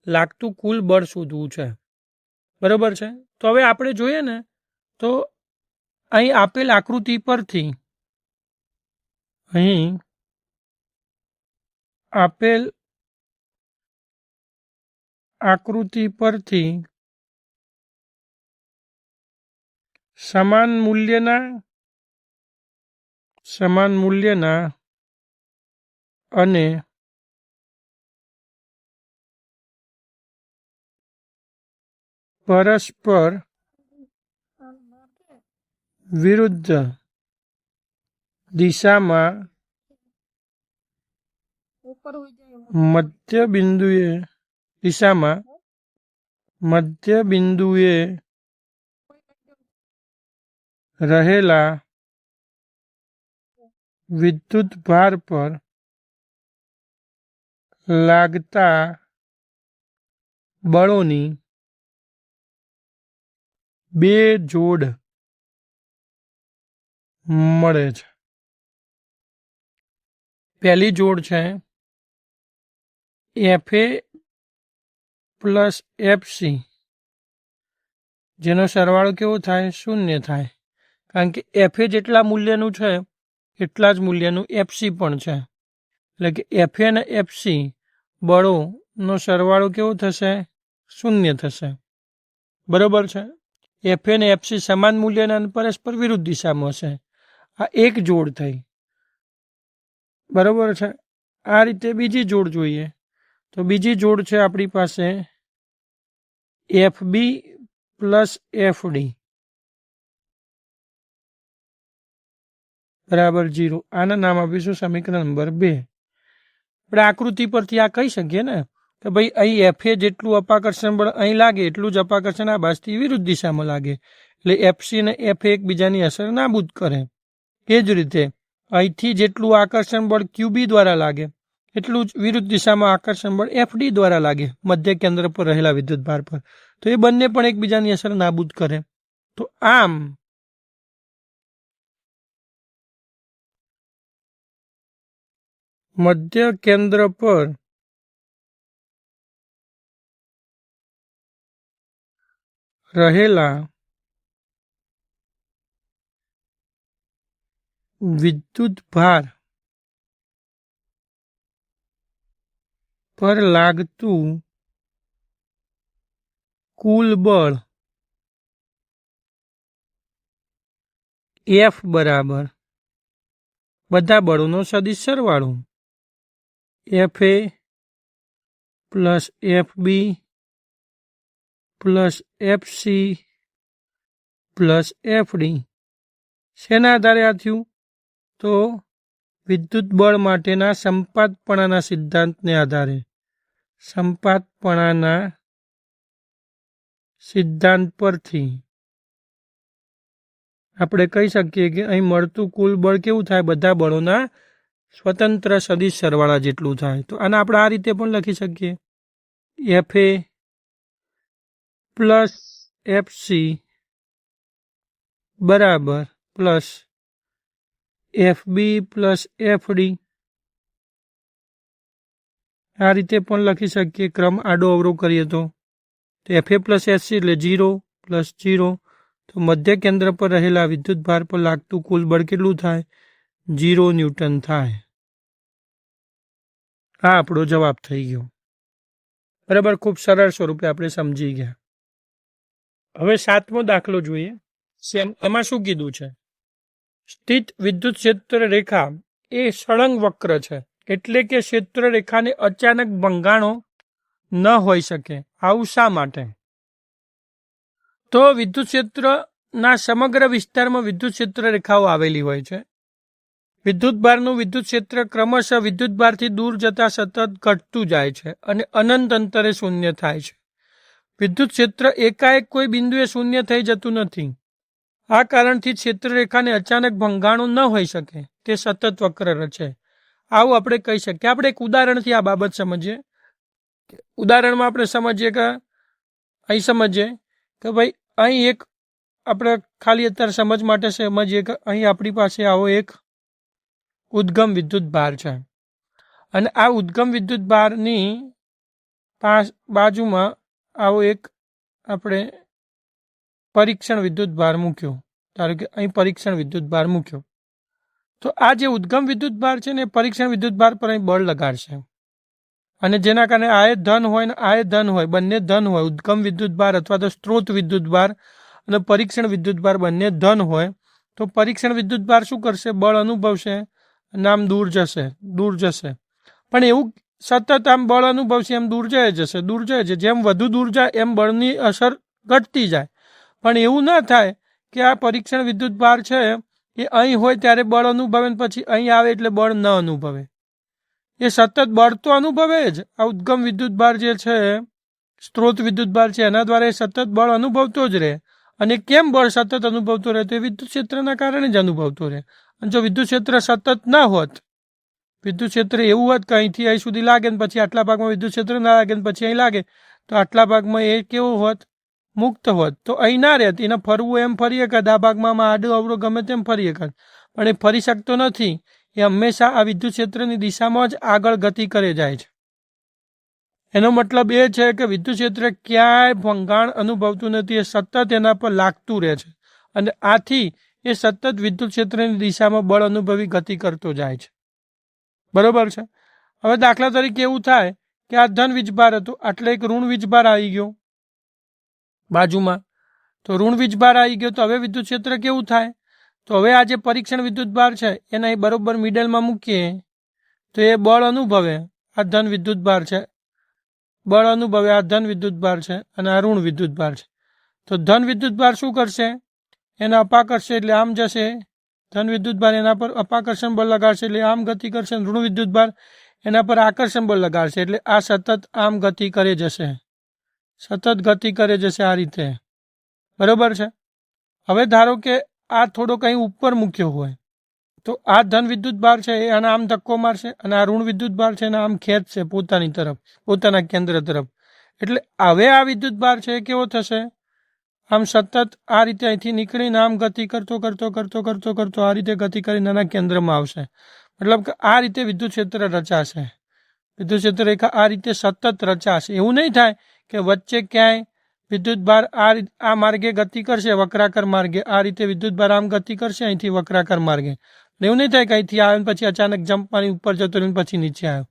લાગતું કુલ બળ શોધવું છે. બરાબર છે. તો હવે આપણે જોઈએ ને તો અહીં આપેલ આકૃતિ પરથી સમાન મૂલ્યના અને પરસ્પર વિરુદ્ધ દિશામાં મધ્ય બિંદુએ રહેલા વિદ્યુતભાર પર લાગતા બળોની 2 જોડ મળે છે. પહેલી જોડ છે FA + FC, જેનો સરવાળો કેવો થાય? 0 થાય, કારણ કે FA જેટલા મૂલ્યનું છે એટલા જ મૂલ્યનું FC પણ છે. એટલે કે FA અને FC બળોનો સરવાળો કેવો થશે? 0 થશે. બરાબર છે. FA અને FC સમાન મૂલ્યના અને પરસ્પર વિરુદ્ધ દિશામાં હશે. આ એક જોડ થઈ. બરાબર છે. આ રીતે બીજી જોડ જોઈએ તો બીજી જોડ છે આપણી પાસે FB + FD બરાબર 0. આના નામ આપીશું સમીકરણ નંબર 2. આપણે આકૃતિ પરથી આ કહી શકીએ ને કે ભાઈ અહીં FA જેટલું અપાકર્ષણ બળ અહીં લાગે એટલું જ અપાકર્ષણ આ બાજુથી વિરુદ્ધ દિશામાં લાગે, એટલે FC અને FA એકબીજાની અસર નાબૂદ કરે. એ જ રીતે અહીંથી જેટલું આકર્ષણ બળ QB દ્વારા લાગે એટલું જ વિરુદ્ધ દિશામાં આકર્ષણ બળ FD દ્વારા લાગે મધ્ય કેન્દ્ર પર રહેલા વિદ્યુતભાર પર. તો એ બંને પણ એકબીજાની અસર નાબૂદ કરે. તો આમ મધ્ય કેન્દ્ર પર રહેલા વિદ્યુતભાર પર લાગતું કુલ બળ એફ બરાબર બધા બળોનો સદિશ સરવાળો F A plus F B plus F C plus F D. શેના આધારે આ થયું? તો વિદ્યુત બળ માટેના સંપાતપણાના સિદ્ધાંતને આધારે. સંપાતપણાના સિદ્ધાંત પરથી આપણે કહી શકીએ કે અહીં મળતું કુલ બળ કેવું થાય? બધા બળોના સ્વતંત્ર સદિશ સરવાળા જેટલું થાય. તો આને આપણે આ રીતે પણ લખી શકીએ F A plus F C બરાબર plus F B plus F D. આ રીતે પણ લખી શકીએ ક્રમ આડો અવરો કરીએ તો F A plus S C એટલે 0 પ્લસ 0. તો મધ્ય કેન્દ્ર પર રહેલા વિદ્યુત ભાર પર લાગતું કુલ બળ કેટલું થાય? 0 ન્યૂટન થાય. આ આપણો જવાબ થઈ ગયો. બરાબર, ખૂબ સરળ સ્વરૂપે આપણે સમજી ગયા. હવે 7મો દાખલો જોઈએ. એમાં શું કીધું છે? સ્થિત વિદ્યુત ક્ષેત્ર રેખા એ સળંગ વક્ર છે, એટલે કે ક્ષેત્ર રેખાને અચાનક ભંગાણો ન હોઈ શકે. આવું શા માટે? તો વિદ્યુત ક્ષેત્રના સમગ્ર વિસ્તારમાં વિદ્યુત ક્ષેત્ર રેખાઓ આવેલી હોય છે. વિદ્યુત ભારનું વિદ્યુત ક્ષેત્ર ક્રમશઃ વિદ્યુત ભારથી દૂર જતા સતત ઘટતું જાય છે અને અનંત અંતરે શૂન્ય થાય છે. વિદ્યુત ક્ષેત્ર એકાએક કોઈ બિંદુએ શૂન્ય થઈ જતું નથી. આ કારણથી ક્ષેત્રરેખાને અચાનક ભંગાણું ન હોઈ શકે, તે સતત વક્ર રચે. આવું આપણે કહી શકીએ. આપણે એક ઉદાહરણથી આ બાબત સમજીએ. ઉદાહરણમાં આપણે સમજીએ કે ભાઈ અહીં એક આપણે ખાલી અત્યારે સમજ માટે સમજીએ કે અહીં આપણી પાસે આવો એક ઉદ્ગમ વિદ્યુત ભાર છે અને આ ઉદ્ગમ વિદ્યુત ભારની બાજુમાં આવો એક આપણે પરીક્ષણ વિદ્યુત ભાર મૂક્યો. ધારો કે અહીં પરીક્ષણ વિદ્યુત ભાર મૂક્યો. તો આ જે ઉદ્ગમ વિદ્યુત ભાર છે ને પરીક્ષણ વિદ્યુત ભાર પર અહીં બળ લગાડશે અને જેના કારણે આ ધન હોય ને આ ધન હોય, બંને ધન હોય. ઉદ્ગમ વિદ્યુત ભાર અથવા તો સ્ત્રોત વિદ્યુત ભાર અને પરીક્ષણ વિદ્યુત ભાર બંને ધન હોય તો પરીક્ષણ વિદ્યુત ભાર શું કરશે? બળ અનુભવશે અને આમ દૂર જશે. પણ એવું સતત આમ બળ અનુભવશે એમ દૂર જશે. જેમ વધુ દૂર જાય એમ બળની અસર ઘટતી જાય. પણ એવું ના થાય કે આ પરીક્ષણ વિદ્યુત ભાર છે એ અહીં હોય ત્યારે બળ અનુભવે ને પછી અહીં આવે એટલે બળ ન અનુભવે. એ સતત બળ તો અનુભવે જ. આ ઉદ્ગમ વિદ્યુત ભાર જે છે, સ્ત્રોત વિદ્યુત ભાર છે, એના દ્વારા એ સતત બળ અનુભવતો જ રહે. અને કેમ બળ સતત અનુભવતો રહે? તો એ વિદ્યુત ક્ષેત્રના કારણે જ અનુભવતો રહે. અને જો વિદ્યુત ક્ષેત્ર સતત ના હોત, વિદ્યુત ક્ષેત્ર એવું હોત કે અહીંથી અહીં સુધી લાગે ને પછી આટલા ભાગમાં વિદ્યુત ક્ષેત્ર ના લાગે ને પછી અહીં લાગે, તો આટલા ભાગમાં એ કેવો હોત? મુક્ત હોત. તો અહીં ના રહેત. એને ફરવું એમ ફરી એકાદ, આ ભાગમાં આડો અવરો ગમે તેમ ફરી એકાદ, પણ એ ફરી શકતો નથી. એ હંમેશા આ વિદ્યુત ક્ષેત્રની દિશામાં જ આગળ ગતિ કરે જાય છે. એનો મતલબ એ છે કે વિદ્યુત ક્ષેત્ર ક્યાંય ભંગાણ અનુભવતું નથી. એ સતત એના પર લાગતું રહે છે અને આથી એ સતત વિદ્યુત ક્ષેત્રની દિશામાં બળ અનુભવી ગતિ કરતો જાય છે. બરોબર છે. હવે દાખલા તરીકે એવું થાય કે આ ધન વીજભાર હતો, એટલે એક ઋણ વીજભાર આવી ગયો બાજુમાં. તો ઋણ વીજભાર આવી ગયો તો હવે વિદ્યુત ક્ષેત્ર કેવું થાય? તો હવે આ જે પરીક્ષણ વિદ્યુત ભાર છે એને અહીં બરોબર મિડલમાં મૂકીએ તો એ બળ અનુભવે. આ ધન વિદ્યુત ભાર છે, બળ અનુભવે. આ ધન વિદ્યુત ભાર છે અને આ ઋણ વિદ્યુત ભાર છે. તો ધન વિદ્યુત ભાર શું કરશે? એના અપાકર્ષે એટલે આમ જશે. ધન વિદ્યુત ભાર એના પર અપાકર્ષણ બળ લગાડશે એટલે આમ ગતિ કરશે. ઋણ વિદ્યુત ભાર એના પર આકર્ષણ બળ લગાડશે એટલે આ સતત આમ ગતિ કરે જશે. આ રીતે. બરોબર છે. હવે ધારો કે આ થોડો કંઈ ઉપર મૂક્યો હોય તો આ ધન વિદ્યુત ભાર છે એ આના આમ ધક્કો મારશે અને આ ઋણ વિદ્યુત ભાર છે એને આમ ખેંચશે પોતાની તરફ, પોતાના કેન્દ્ર તરફ. એટલે હવે આ વિદ્યુત ભાર છે એ કેવો થશે? આમ સતત આ રીતે અહીંથી નીકળીને આમ ગતિ કરતો આ રીતે ગતિ કરીને આના કેન્દ્રમાં આવશે. મતલબ કે આ રીતે વિદ્યુત ક્ષેત્ર રચાશે. વિદ્યુત ક્ષેત્ર રેખા આ રીતે સતત રચાશે. એવું નહીં થાય કે વચ્ચે ક્યાંય વિદ્યુત ભાર આ માર્ગે ગતિ કરશે, વક્રાકાર માર્ગે. આ રીતે વિદ્યુત ભાર આમ ગતિ કરશે અહીંથી વક્રાકાર માર્ગે. એવું નહીં થાય કે અહીંથી આવે પછી અચાનક જમ્પ મારી ઉપર જતો રહ્યો પછી નીચે આવ્યો.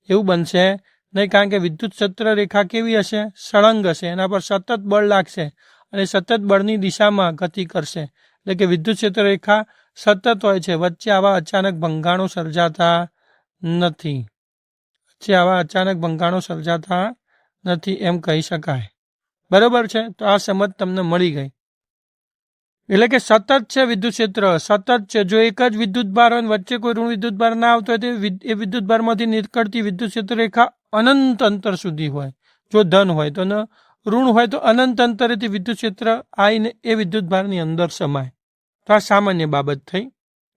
એવું બનશે નહીં, કારણ કે વિદ્યુત ક્ષેત્ર રેખા કેવી હશે? સળંગ હશે. એના પર સતત બળ લાગશે અને સતત બળની દિશામાં ગતિ કરશે. એટલે કે વિદ્યુત ક્ષેત્ર રેખા સતત હોય છે, વચ્ચે આવા અચાનક ભંગાણો સર્જાતા નથી, એમ કહી શકાય. બરોબર છે. તો આ સમજ તમને મળી ગઈ. એટલે કે સતત છે વિદ્યુત ક્ષેત્ર, સતત છે. જો એક જ વિદ્યુત ભાર હોય વચ્ચે કોઈ ઋણ વિદ્યુત ભાર ના આવતો હોય તો એ વિદ્યુત ભારમાંથી નીકળતી વિદ્યુત ક્ષેત્ર રેખા અનંત અંતર સુધી હોય. જો ધન હોય તો ઋણ હોય તો અનંત અંતરેથી વિદ્યુત ક્ષેત્ર આવીને એ વિદ્યુત ભારની અંદર સમાય. તો આ સામાન્ય બાબત થઈ.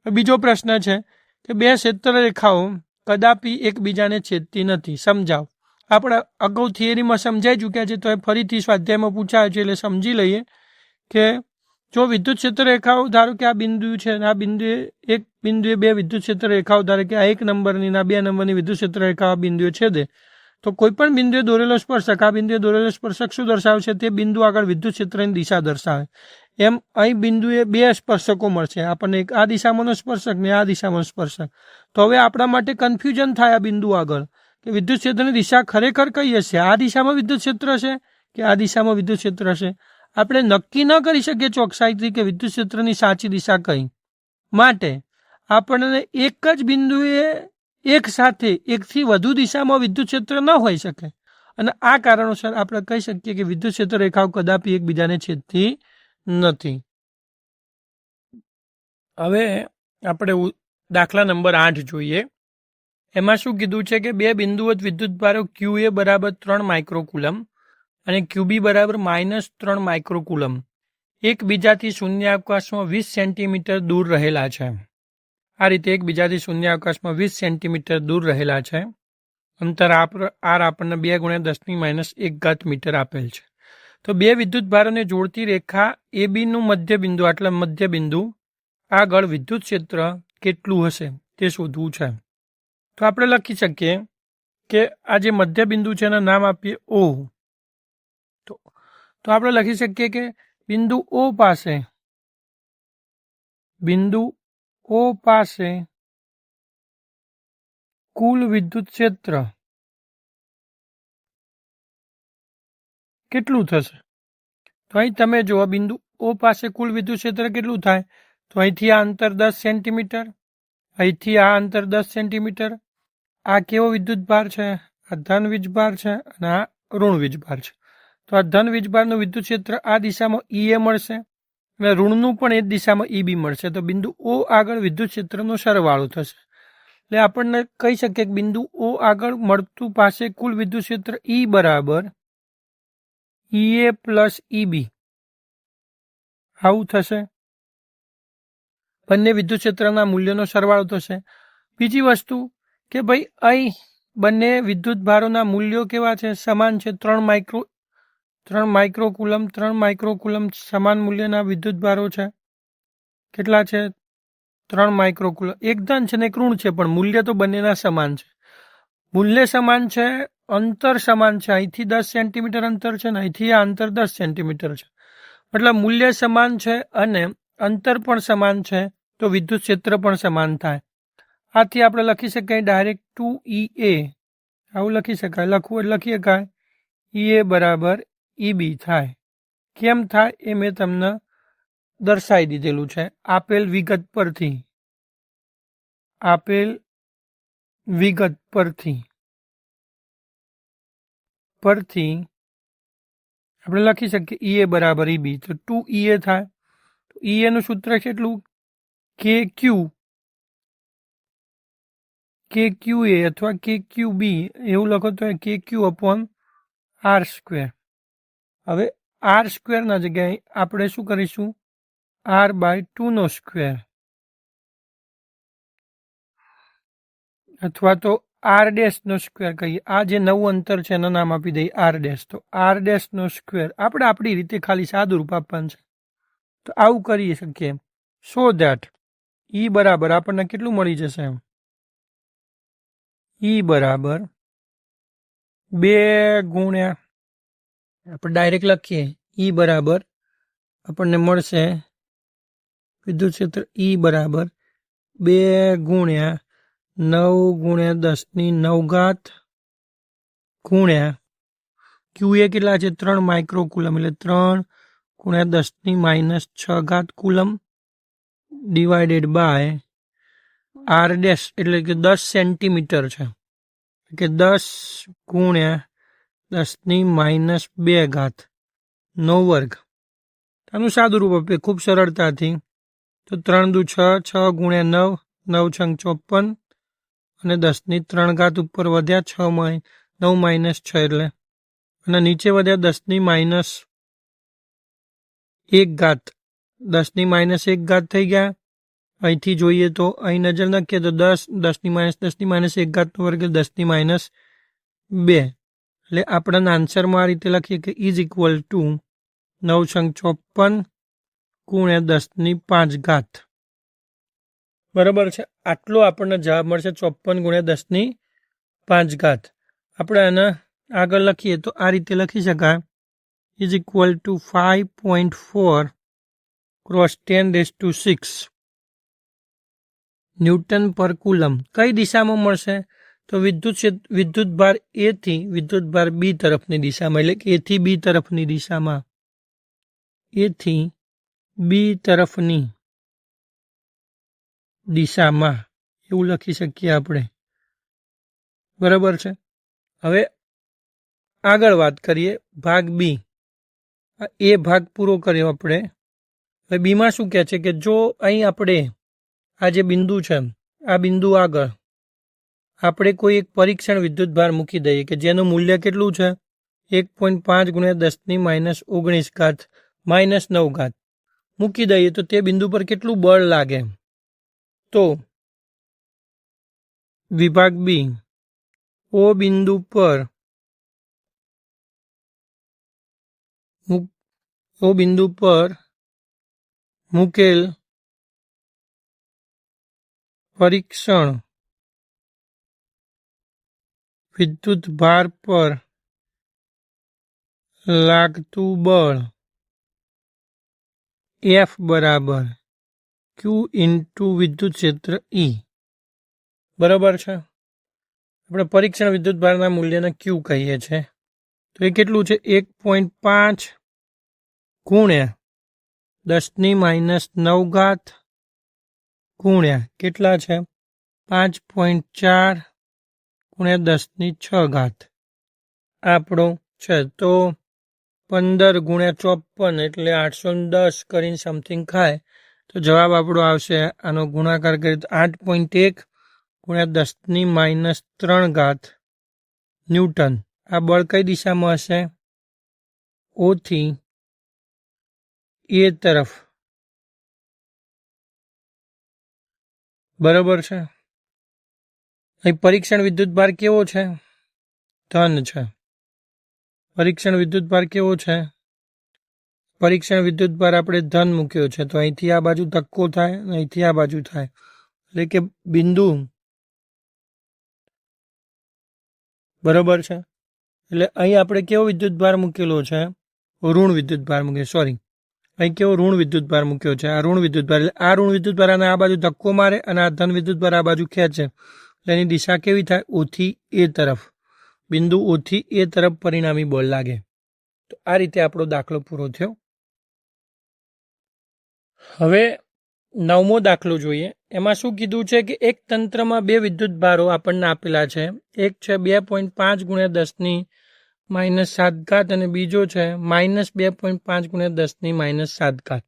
બીજો પ્રશ્ન છે કે બે ક્ષેત્ર રેખાઓ કદાપી એકબીજાને છેદતી નથી. સમજાવ. આપણે અગાઉ થિયરીમાં સમજાઈ ચૂક્યા છે, તો એ ફરીથી સ્વાધ્યાયમાં પૂછાય છે એટલે સમજી લઈએ કે જો વિદ્યુત ક્ષેત્ર રેખાઓ ધારો કે આ બિંદુ છે, આ બિંદુએ એક બિંદુએ બે વિદ્યુત ક્ષેત્ર રેખાઓ ધારો કે આ 1 નંબરની આ 2 નંબરની વિદ્યુત ક્ષેત્ર રેખા આ બિંદુએ છેદે, તો કોઈ પણ બિંદુએ દોરેલો સ્પર્શક આ બિંદુએ દોરેલો સ્પર્શક શું દર્શાવે છે? તે બિંદુ આગળ વિદ્યુત ક્ષેત્રની દિશા દર્શાવે. એમ અહીં બિંદુએ બે સ્પર્શકો મળશે આપણને, એક આ દિશામાંનો સ્પર્શક ને આ દિશામાંનો સ્પર્શક. તો હવે આપણા માટે કન્ફ્યુઝન થાય આ બિંદુ આગળ કે વિદ્યુત ક્ષેત્રની દિશા ખરેખર કઈ હશે? આ દિશામાં વિદ્યુત ક્ષેત્ર હશે કે આ દિશામાં વિદ્યુત ક્ષેત્ર હશે? આપણે નક્કી ન કરી શકીએ ચોકસાઈથી કે વિદ્યુત ક્ષેત્રની સાચી દિશા કઈ. માટે આપણને એક જ બિંદુએ એક સાથે એકથી વધુ દિશામાં વિદ્યુત ક્ષેત્ર ન હોઈ શકે, અને આ કારણોસર આપણે કહી શકીએ કે વિદ્યુત ક્ષેત્ર રેખાઓ કદાપી એકબીજાને છેદતી નથી. હવે આપણે દાખલા નંબર 8 જોઈએ. એમાં શું કીધું છે કે બે બિંદુવત વિદ્યુત ભારો QA બરાબર 3 માઇક્રોકુલમ અને QB બરાબર -3 માઇક્રોકુલમ એકબીજાથી શૂન્યાવકાશમાં 20 સેન્ટીમીટર દૂર રહેલા છે. આ રીતે એકબીજાથી શૂન્યાવકાશમાં 20 સેન્ટીમીટર દૂર રહેલા છે. અંતર આર આપણને 2 × 10⁻1 મીટર આપેલ છે. તો બે વિદ્યુત ભારોને જોડતી રેખા ABનું મધ્યબિંદુ, આટલા મધ્યબિંદુ આગળ વિદ્યુત ક્ષેત્ર કેટલું હશે તે શોધવું છે. તો આપણે લખી શકીએ કે આ જે મધ્યબિંદુ છે એના નામ આપીએ O. તો આપણે લખી શકીએ કે બિંદુ O પાસે કુલ વિદ્યુત ક્ષેત્ર કેટલું થશે? તો અહીં તમે જુઓ, બિંદુ O પાસે કુલ વિદ્યુત ક્ષેત્ર કેટલું થાય? તો અહીંથી આ અંતર 10 સેન્ટીમીટર, અહીંથી આ અંતર 10 સેન્ટીમીટર. આ કેવો વિદ્યુત ભાર છે? આ ધન વીજભાર છે અને આ ઋણ વીજભાર છે. તો આ ધન વીજભારનું વિદ્યુત ક્ષેત્ર આ દિશામાં EA મળશે અને ઋણનું પણ એ જ દિશામાં EB મળશે. તો બિંદુ O આગળ વિદ્યુત ક્ષેત્રનો સરવાળો થશે. એટલે આપણને કહી શકીએ કે બિંદુ O આગળ મળતું પાસે કુલ વિદ્યુત ક્ષેત્ર E બરાબર EA પ્લસ EB આવું થશે. બંને વિદ્યુત ક્ષેત્રના મૂલ્યોનો સરવાળો થશે. બીજી વસ્તુ કે ભાઈ અહીં બંને વિદ્યુત ભારોના મૂલ્યો કેવા છે? સમાન છે. 3 માઇક્રોકુલમ સમાન મૂલ્યના વિદ્યુત ભારો છે. કેટલા છે? 3 માઇક્રોકુલમ. એક ધન છે ને એક ઋણ છે, પણ મૂલ્ય તો બંનેના સમાન છે. મૂલ્ય સમાન છે, અંતર સમાન છે. અહીંથી 10 સેન્ટીમીટર અંતર છે ને અહીંથી આ અંતર 10 સેન્ટીમીટર છે. મતલબ મૂલ્ય સમાન છે અને અંતર પણ સમાન છે, તો વિદ્યુત ક્ષેત્ર પણ સમાન થાય. આથી આપણે લખી શકાય ડાયરેક્ટ 2EA આવું લખી શકાય. લખવું એટલે લખી શકાય EA બરાબર EB થાય. કેમ થાય એ મેં તમને દર્શાવી દીધેલું છે આપેલ વિગત પરથી આપણે લખી શકીએ EA બરાબર EB. તો 2EA થાય. તો EA નું સૂત્ર કેટલું? KQA અથવા KQB એવું લખો તો KQ/R². હવે R² ના જગ્યાએ આપણે શું કરીશું? R/2² અથવા તો R' કહીએ. આ જે નવું અંતર છે એનું નામ આપી દઈએ R'. તો R'² આપણે આપણી રીતે ખાલી સાદું રૂપ આપવાનું છે. તો આવું કરી શકીએ. સો ધેટ E બરાબર આપણને કેટલું મળી જશે? E બરાબર 2 આપણે ડાયરેક્ટ લખીએ. E બરાબર આપણને મળશે વિદ્યુત ક્ષેત્ર E બરાબર 2 × 9 × 10⁹ ગુણ્યા QA કેટલા છે? 3 માઇક્રોકુલમ, એટલે 3 × 10⁻6 coulomb divided by R dash એટલે કે 10 સેન્ટીમીટર છે કે 10 ગુણ્યા 10⁻², નો વર્ગ. આનું સાદું રૂપ આપીએ ખૂબ સરળતાથી તો 3 દુ 6, 6 ગુણ્યા 9, 9 છંગ 54 અને 10⁻³ ઉપર વધ્યા 6 9 - 6 એટલે અને નીચે વધ્યા 10⁻1, 10⁻1 થઈ ગયા. અહીંથી જોઈએ તો અહીં નજર નાખીએ તો 10, 10⁻1 વર્ગ 10⁻2 એટલે આપણા આન્સરમાં આ રીતે લખીએ કે ઇઝ ઇક્વલ ટુ 9 છંગ 54 ગુણ્યા 10⁵. બરાબર છે. આટલો આપણને જવાબ મળશે 54 ગુણ્યા 10⁵. આપણે આને આગળ લખીએ તો આ રીતે લખી શકાય is equal two 5.4 cross 10⁶ newton પર કુલમ. કઈ દિશામાં મળશે તો વિદ્યુત ભાર એ થી વિદ્યુત ભાર બી તરફની દિશામાં એટલે કે એ થી બી તરફની દિશામાં એથી બી તરફની દિશામાં એવું લખી શકીએ આપણે. બરાબર છે. હવે આગળ વાત કરીએ ભાગ બી. એ ભાગ પૂરો કર્યો આપણે. હવે બીમાં શું કહે છે કે જો અહીં આપણે આ જે બિંદુ છે આ બિંદુ આગળ આપણે કોઈ એક પરીક્ષણ વિદ્યુત ભાર મૂકી દઈએ કે જેનું મૂલ્ય કેટલું છે 1.5 ગુણ્યા 10⁻19 -9 મૂકી દઈએ તો તે બિંદુ પર કેટલું બળ લાગે. તો વિભાગ બી ઓ બિંદુ પર મૂકેલ પરીક્ષણ વિદ્યુત ભાર પર લાગતું બળ F બરાબર Q ઇન્ટુ વિદ્યુત ક્ષેત્ર E. બરાબર છે. આપણે પરીક્ષણ વિદ્યુત ભારના મૂલ્યને Q કહીએ છીએ. તો એ કેટલું છે 1.5 ગુણ્યા 10⁻9 ગુણ્યા કેટલા છે 5.4 ગુણ્યા 10⁶ આપણો છે. તો 15 ગુણ્યા 54 એટલે 810 કરીને સમથિંગ ખાય તો જવાબ આપણો આવશે. આનો ગુણાકાર કરીએ તો 8.1 ગુણ્યા 10⁻³ ન્યૂટન. આ બળ કઈ દિશામાં હશે ઓ થી એ તરફ. બરાબર છે. અહીં પરીક્ષણ વિદ્યુત ભાર કેવો છે ધન છે. પરીક્ષણ વિદ્યુત ભાર કેવો છે પરીક્ષણ વિદ્યુત ભાર આપણે ધન મૂક્યો છે તો અહીંથી આ બાજુ ધક્કો થાય અહીંથી આ બાજુ થાય એટલે કે બિંદુ. બરાબર છે. એટલે અહીં આપણે કેવો વિદ્યુત ભાર મૂકેલો છે ઋણ વિદ્યુત ભાર મૂક્યો સોરી અહીં કેવો ઋણ વિદ્યુત ભાર મૂક્યો છે. આ ઋણ વિદ્યુત ભાર એટલે આ ઋણ વિદ્યુત ભાર અને આ બાજુ ધક્કો મારે અને આ ધન વિદ્યુત ભાર આ બાજુ ખેંચે એટલે એની દિશા કેવી થાય ઓથી એ તરફ. બિંદુ ઓથી એ તરફ પરિણામી બળ લાગે. તો આ રીતે આપણો દાખલો પૂરો થયો. હવે 9મો દાખલો જોઈએ. એમાં શું કીધું છે કે એક તંત્રમાં બે વિદ્યુત ભારો આપણને આપેલા છે. એક છે 2.5 ગુણ્યા 10⁻7 અને બીજો છે -2.5 ગુણ્યા 10⁻7.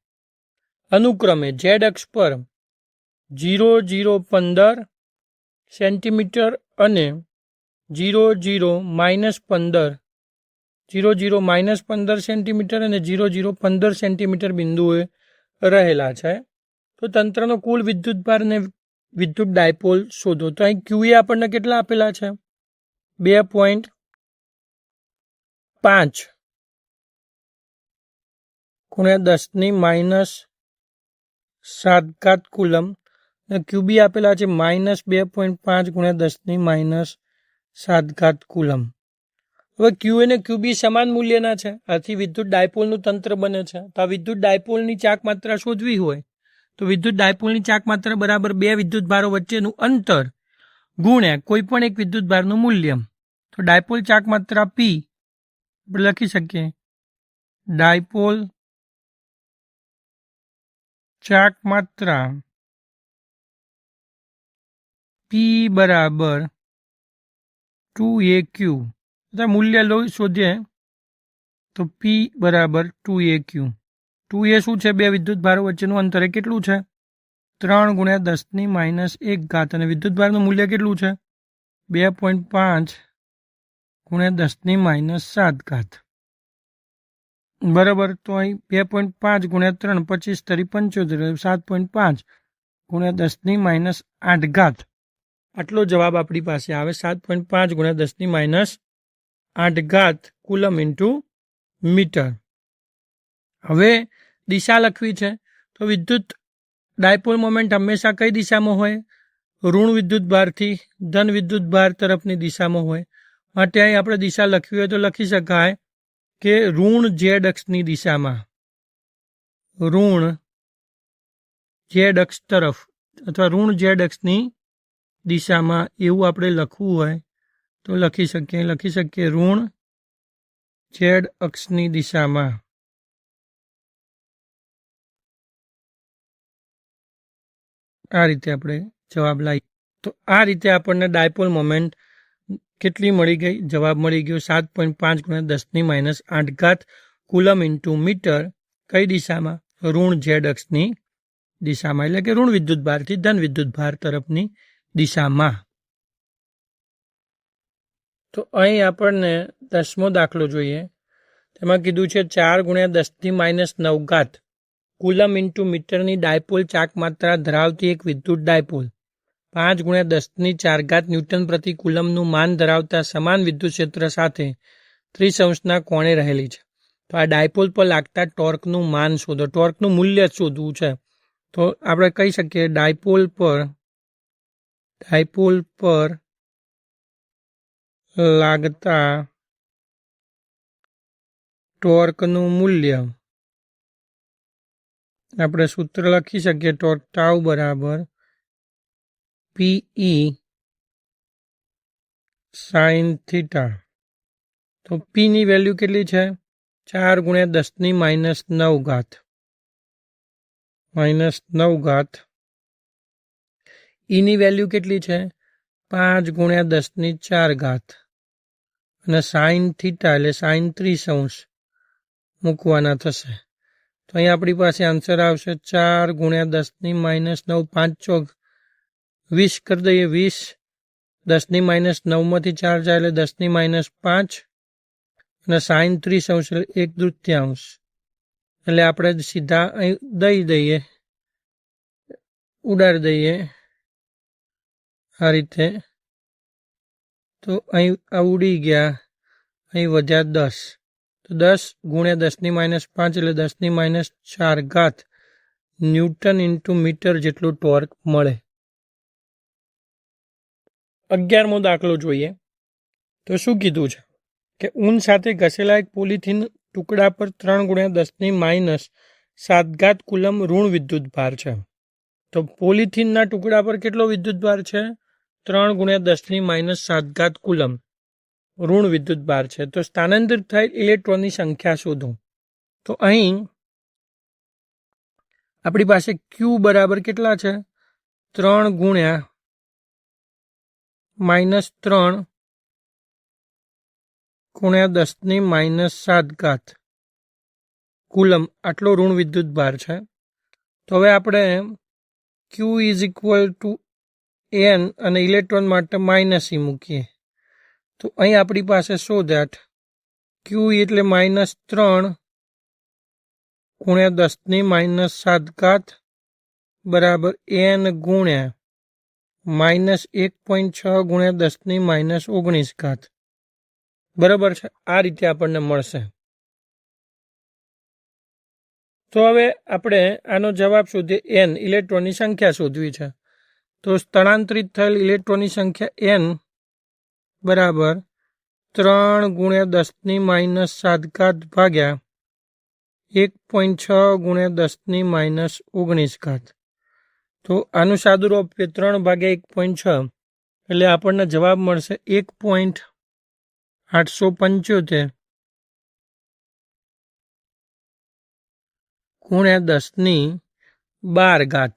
અનુક્રમે ઝેડ અક્ષ પર 0, 0, 15 સેન્ટીમીટર અને 0, 0, -15 0, 0, -15 સેન્ટીમીટર અને 0, 0, 15 સેન્ટીમીટર બિંદુએ રહેલા છે. તો તંત્રનો કુલ વિદ્યુત ભાર અને વિદ્યુત ડાયપોલ શોધો. તો અહીં ક્યુએ આપણને કેટલા આપેલા છે 2.5 ગુણ્યા 10⁻7 કુલમ અને ક્યુબી આપેલા છે -2.5 ગુણ્યા 10⁻7 કુલમ. હવે ક્યુ અને ક્યુબી સમાન મૂલ્યના છે. આથી વિદ્યુત ડાયપોલનું તંત્ર બને છે. તો આ વિદ્યુત ડાયપોલની ચાક માત્રા શોધવી હોય તો વિદ્યુત ડાયપોલની ચાક માત્રા બરાબર બે વિદ્યુત ભારો વચ્ચેનું અંતર ગુણ્યા કોઈ પણ એક વિદ્યુત ભારનું મૂલ્ય. તો ડાયપોલ ચાક માત્રા પી આપણે લખી શકીએ ડાયપોલ ચાક માત્રા P બરાબર 2AQ, મૂલ્ય શોધીએ તો P બરાબર 2AQ. 2A શું છે? બે વિદ્યુતભારો વચ્ચેનું અંતર. કેટલું છે? 3 × 10⁻1 અને વિદ્યુતભારનું મૂલ્ય કેટલું છે? 2.5 × 10⁻7. બરાબર. તો અહીં 2.5 × 3 25 તરી 75 7.5 × 10⁻8. આટલો જવાબ આપણી પાસે આવે. 7.5 × 10⁻8 કુલમ ઇન્ટુ મીટર. હવે દિશા લખવી છે તો વિદ્યુત ડાયપોલ મોમેન્ટ હંમેશા કઈ દિશામાં હોય? ઋણ વિદ્યુતભારથી ધન વિદ્યુતભાર તરફની દિશામાં હોય. માટે અહીં આપણે દિશા લખવી હોય તો લખી શકાય કે ઋણ ઝેડ અક્ષની દિશામાં, ઋણ ઝેડ અક્ષ તરફ અથવા ઋણ ઝેડ અક્ષની દિશામાં એવું આપણે લખવું હોય તો લખી શકીએ ઋણ ઝેડ અક્ષની દિશામાં. આ રીતે આપણે જવાબ લાવીએ તો આ રીતે આપણને ડાયપોલ મોમેન્ટ કેટલી મળી ગઈ? જવાબ મળી ગયો 7.5 × 10⁻8 કુલમ ઇન્ટુ મીટર. કઈ દિશામાં? ઋણ ઝેડ અક્ષની દિશામાં, એટલે કે ઋણ વિદ્યુતભારથી ધન વિદ્યુતભાર તરફની દિશામાં. તો અહીં આપણને 10મો દાખલો જોઈએ. તેમાં કીધું છે 4 × 10⁻9 કુલમ ઇન્ટુ મીટરની ડાયપોલ ચાક માત્રા ધરાવતી એક વિદ્યુત ડાયપોલ 5 × 10⁴ ન્યૂટન પ્રતિ કુલમનું માન ધરાવતા સમાન વિદ્યુત ક્ષેત્ર સાથે 30° કોણે રહેલી છે. તો આ ડાયપોલ પર લાગતા ટોર્કનું માન શોધો. ટોર્કનું મૂલ્ય શોધવું છે. તો આપણે કહી શકીએ ડાયપોલ પર લાગતા ટોર્કનું મૂલ્ય આપણે સૂત્ર લખી શકીએ. ટોર્ક ટાઉ બરાબર PE sin θ. તો P ની વેલ્યુ કેટલી છે? 4 × 10⁻9. E ની વેલ્યુ કેટલી છે? 5 × 10⁴. અને સાઇન થીટા એટલે સાઇન 30° મૂકવાના થશે. તો અહીં આપણી પાસે આન્સર આવશે 4 × 10⁻9. 5 ચોક 20 કરી દઈએ. 20 10⁻9 માંથી 4 જાય એટલે 10⁻5 અને સાઇન 30° એટલે 1/3. એટલે આપણે સીધા અહીં દઈએ ઉડાડી દઈએ આ રીતે. તો અહીં ઉડી ગયા, અહીં વધ્યા 10. તો 10 × 10⁻5 એટલે 10⁻4 ન્યૂટન ઇન્ટુ મીટર જેટલું ટોર્ક મળે. 11મો દાખલો જોઈએ. તો શું કીધું છે કે ઊન સાથે ઘસેલા એક પોલિથીન ટુકડા પર 3 × 10⁻7 કુલમ ઋણ વિદ્યુતભાર છે. તો પોલિથીનના ટુકડા પર કેટલો વિદ્યુતભાર છે? 3 × 10⁻7 કુલમ ઋણ વિદ્યુતભાર છે. તો સ્થાનાંતરિત થયેલ ઇલેક્ટ્રોનની સંખ્યા શોધો. તો અહીં આપણી પાસે Q બરાબર કેટલા છે? 3 × -3 × 10⁻7 કુલમ આટલો ઋણ વિદ્યુતભાર છે. તો હવે આપણે Q = N અને ઇલેક્ટ્રોન માટે -E મૂકીએ. તો અહીં આપણી પાસે સો દેટ Q એટલે -3 × 10⁻7 બરાબર N × -1.6 × 10⁻19. બરાબર છે. આ રીતે આપણને મળશે. તો હવે આપણે આનો જવાબ શોધીએ. N ઇલેક્ટ્રોનની સંખ્યા શોધવી છે. તો સ્થળાંતરિત થયેલ ઇલેક્ટ્રોનની સંખ્યા N બરાબર 3 × 10⁻7 ભાગ્યા 1.6 × 10⁻19. તો આનું સાદુરૂપ 3 ભાગ્યા 1.6 એટલે આપણને જવાબ મળશે 1.875 × 12 ઘાત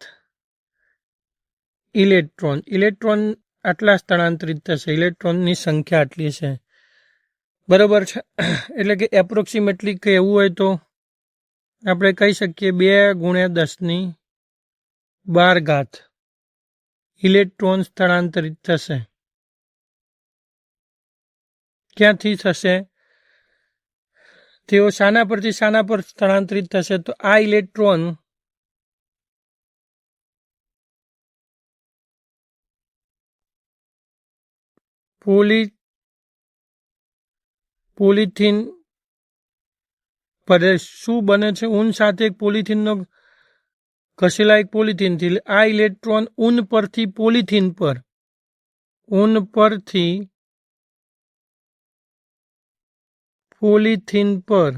ઇલેક્ટ્રોન. ઇલેક્ટ્રોન આટલા સ્થળાંતરિત થશે, ઇલેક્ટ્રોનની સંખ્યા આટલી છે, બરાબર છે. એટલે કે એપ્રોક્સિમેટલી કહેવું હોય તો આપણે કહી શકીએ 2 × 10⁻12 ઘાત ઇલેક્ટ્રોન સ્થળાંતરિત થશે. ક્યાંથી થશે? તેઓ શાના પરથી શાના પર સ્થળાંતરિત થશે? તો આ ઇલેક્ટ્રોન પોલિથીન પર શું બને છે? ઊન સાથે એક પોલિથીનનો ઘસેલા એક પોલિથીનથી આ ઇલેક્ટ્રોન ઊન પરથી પોલિથીન પર, ઊન પરથી પોલિથીન પર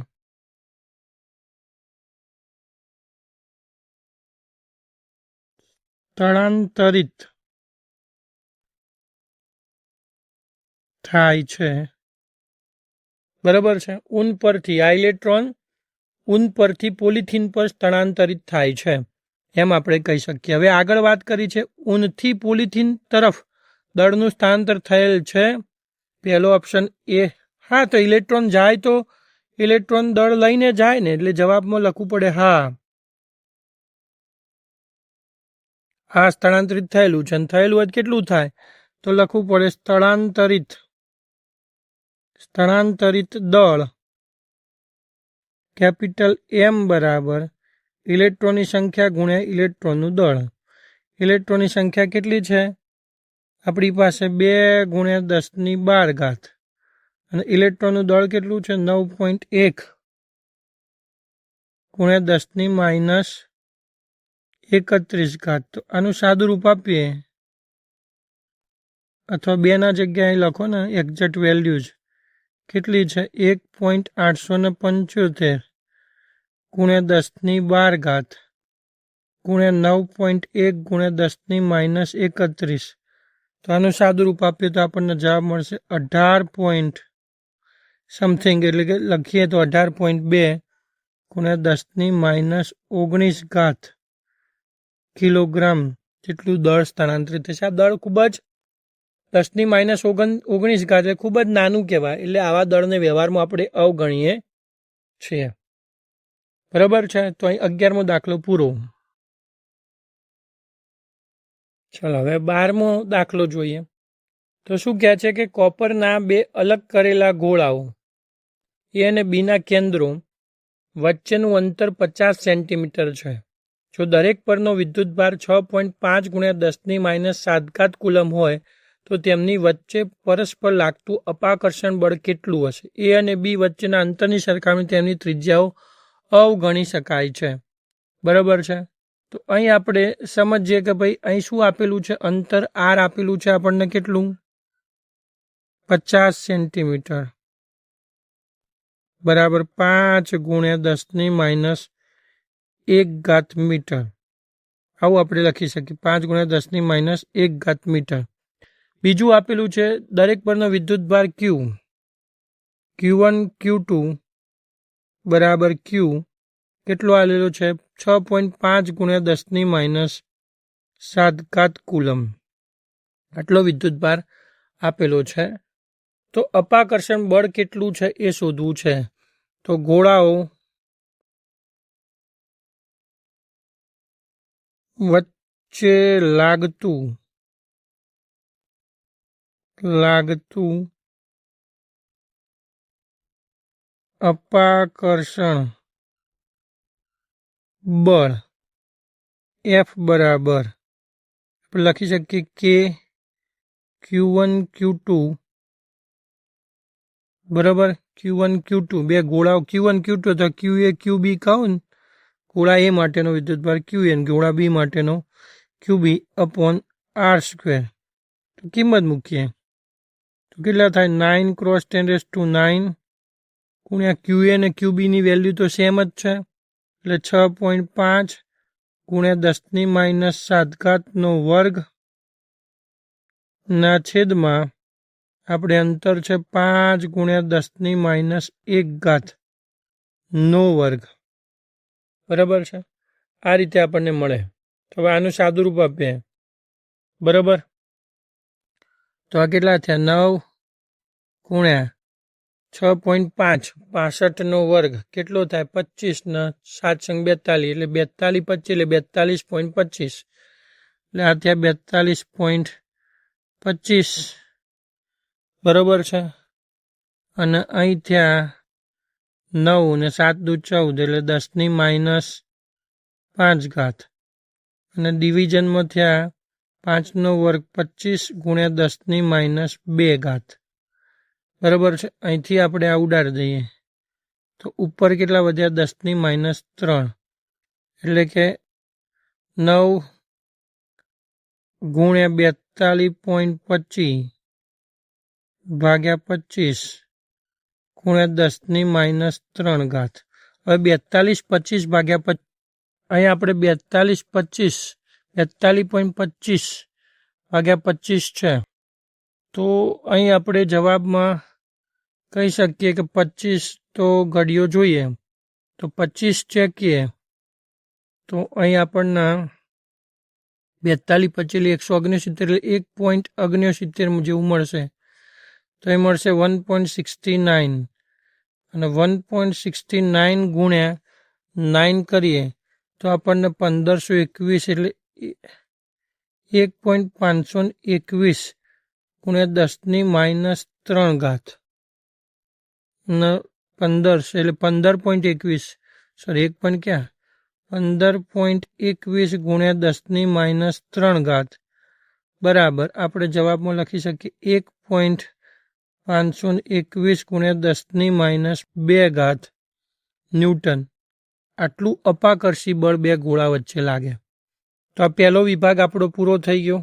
સ્થળાંતરિત થાય છે, બરાબર છે. ઊન પરથી આ ઇલેક્ટ્રોન ઊન પરથી પોલિથીન પર સ્થળાંતરિત થાય છે, એમ આપણે કહી શકીએ. હવે આગળ વાત કરી છે ઊનથી પોલિથીન તરફ દળનું સ્થળાંતર થયેલ છે. પહેલો ઓપ્શન એ. હા, તો ઇલેક્ટ્રોન જાય તો ઇલેક્ટ્રોન દળ લઈને જાય ને, એટલે જવાબમાં લખવું પડે હા. આ સ્થળાંતરિત થયેલું છે, અને થયેલું હોય કેટલું થાય? તો લખવું પડે સ્થળાંતરિત દળ કેપિટલ M બરાબર ઇલેક્ટ્રોનની સંખ્યા ગુણ્યા ઇલેક્ટ્રોનનું દળ. ઇલેક્ટ્રોનની સંખ્યા કેટલી છે? આપણી પાસે 2 × 10⁻12 ઘાત, અને ઇલેક્ટ્રોનનું દળ કેટલું છે? 9.1 × 10⁻31 ઘાત. તો આનું સાદું રૂપ આપીએ, અથવા 2 જગ્યાએ લખો ને, એક્ઝેક્ટ વેલ્યુઝ કેટલી છે? 1.875 × 10⁻12 ઘાત ગુણ્યા 9.1 × 10⁻31. તો આનું સાદું રૂપ આપીએ તો આપણને જવાબ મળશે 18 પોઈન્ટ સમથિંગ, એટલે કે લખીએ તો 18.2 × 10⁻19 ઘાત કિલોગ્રામ જેટલું દળ સ્થળાંતરિત થશે. આ દળ ખૂબ જ 10⁻19 ઘાત એટલે ખૂબ જ નાનું કહેવાય, એટલે આવા દળને વ્યવહારમાં આપણે અવગણીએ છીએ, બરાબર છે. તો અહીં 11મો દાખલો પૂરો. ચલો હવે 12મો દાખલો જોઈએ. તો શું કહે છે કે કોપરના 2 અલગ કરેલા ગોળાઓ એ અને બીના કેન્દ્રો વચ્ચેનું અંતર 50 સેન્ટીમીટર છે. જો દરેક પરનો વિદ્યુતભાર 6.5 × 10⁻7 કુલમ હોય તો તેમની વચ્ચે પરસ્પર લાગતું અપાકર્ષણ બળ કેટલું હશે? એ અને બી વચ્ચેના અંતરની સરખામણી તેમની ત્રિજ્યાઓ અવગણી શકાય છે, બરાબર છે. તો અહીં આપણે સમજીએ કે ભાઈ અહીં શું આપેલું છે? અંતર આર આપેલું છે આપણને, કેટલું? 50 સેન્ટીમીટર, બરાબર 5 × 10⁻1 ઘાત મીટર. આવું આપણે લખી શકીએ, 5 × 10⁻1 ઘાત મીટર. બીજું આપેલું છે દરેક પરનો વિદ્યુતભાર ક્યુ, Q1 Q2 બરાબર ક્યુ કેટલો આવેલો છે? 6.5 × 10⁻7 ઘાત કુલમ. આટલો વિદ્યુતભાર આપેલો છે. તો અપાકર્ષણ બળ કેટલું છે એ શોધવું છે. તો ગોળાઓ વચ્ચે લાગતું અપાકર્ષણ બળ F બરાબર આપણે લખી શકીએ કે Q1 Q2 બરાબર Q1 Q2 બે ગોળાઓ Q1 Q2 તો QA QB કહો ને, ગોળા A માટેનો વિદ્યુતભાર QA અને ગોળા B માટેનો QB upon R². તો કિંમત મૂકીએ તો કેટલા થાય? 9 × 10⁻9 ગુણ્યા QA અને QB ની વેલ્યુ તો સેમ જ છે, એટલે 6.5 × 10⁻7 ઘાતનો વર્ગ ના છેદમાં આપણે અંતર છે 5 × 10⁻1 ઘાત નો વર્ગ, બરાબર છે. આ રીતે આપણને મળે. તો હવે આનું સાદુરૂપ આપીએ, બરાબર. તો આ કેટલા થયા? 9 ગુણ્યા 6.5, 65નો વર્ગ કેટલો થાય? 25 ને 7 સંગ 42 એટલે 42 25 એટલે 42.25 એટલે આ થયા 42.25, બરાબર છે. અને અહીં થયા 9 ને 7 દુ 14 એટલે 10⁻5 અને ડિવિઝનમાં થયા 5નો વર્ગ 25 ગુણ્યા 10⁻2, બરાબર છે. અહીંથી આપણે આ ઉડાડી દઈએ તો ઉપર કેટલા વધ્યા? 10⁻3 એટલે કે 9 ગુણ્યા 42.25 ભાગ્યા 25 ગુણ્યા 10⁻3. હવે 42.25 ભાગ્યા અહીં આપણે 42.25 ભાગ્યા 25 છે. તો અહીં આપણે જવાબમાં કહી શકીએ કે 25 તો ઘડીઓ જોઈએ, તો 25 ચેકીએ તો અહીં આપણને 42 169 એટલે 1.69 જેવું મળશે. તો એ મળશે 1.69 અને 1.69 ગુણ્યા 9 કરીએ તો આપણને 1521 એટલે 1.521 ગુણ્યા 10⁻3 ને 15 એટલે 15.21 સોરી 1 પોઈન્ટ ક્યાં 15.21 ગુણ્યા 10⁻3 બરાબર આપણે જવાબમાં લખી શકીએ 1.521 ગુણ્યા 10⁻2 ન્યૂટન. આટલું અપાકર્ષી બળ બે ગોળા વચ્ચે લાગે. તો આ પહેલો વિભાગ આપણો પૂરો થઈ ગયો.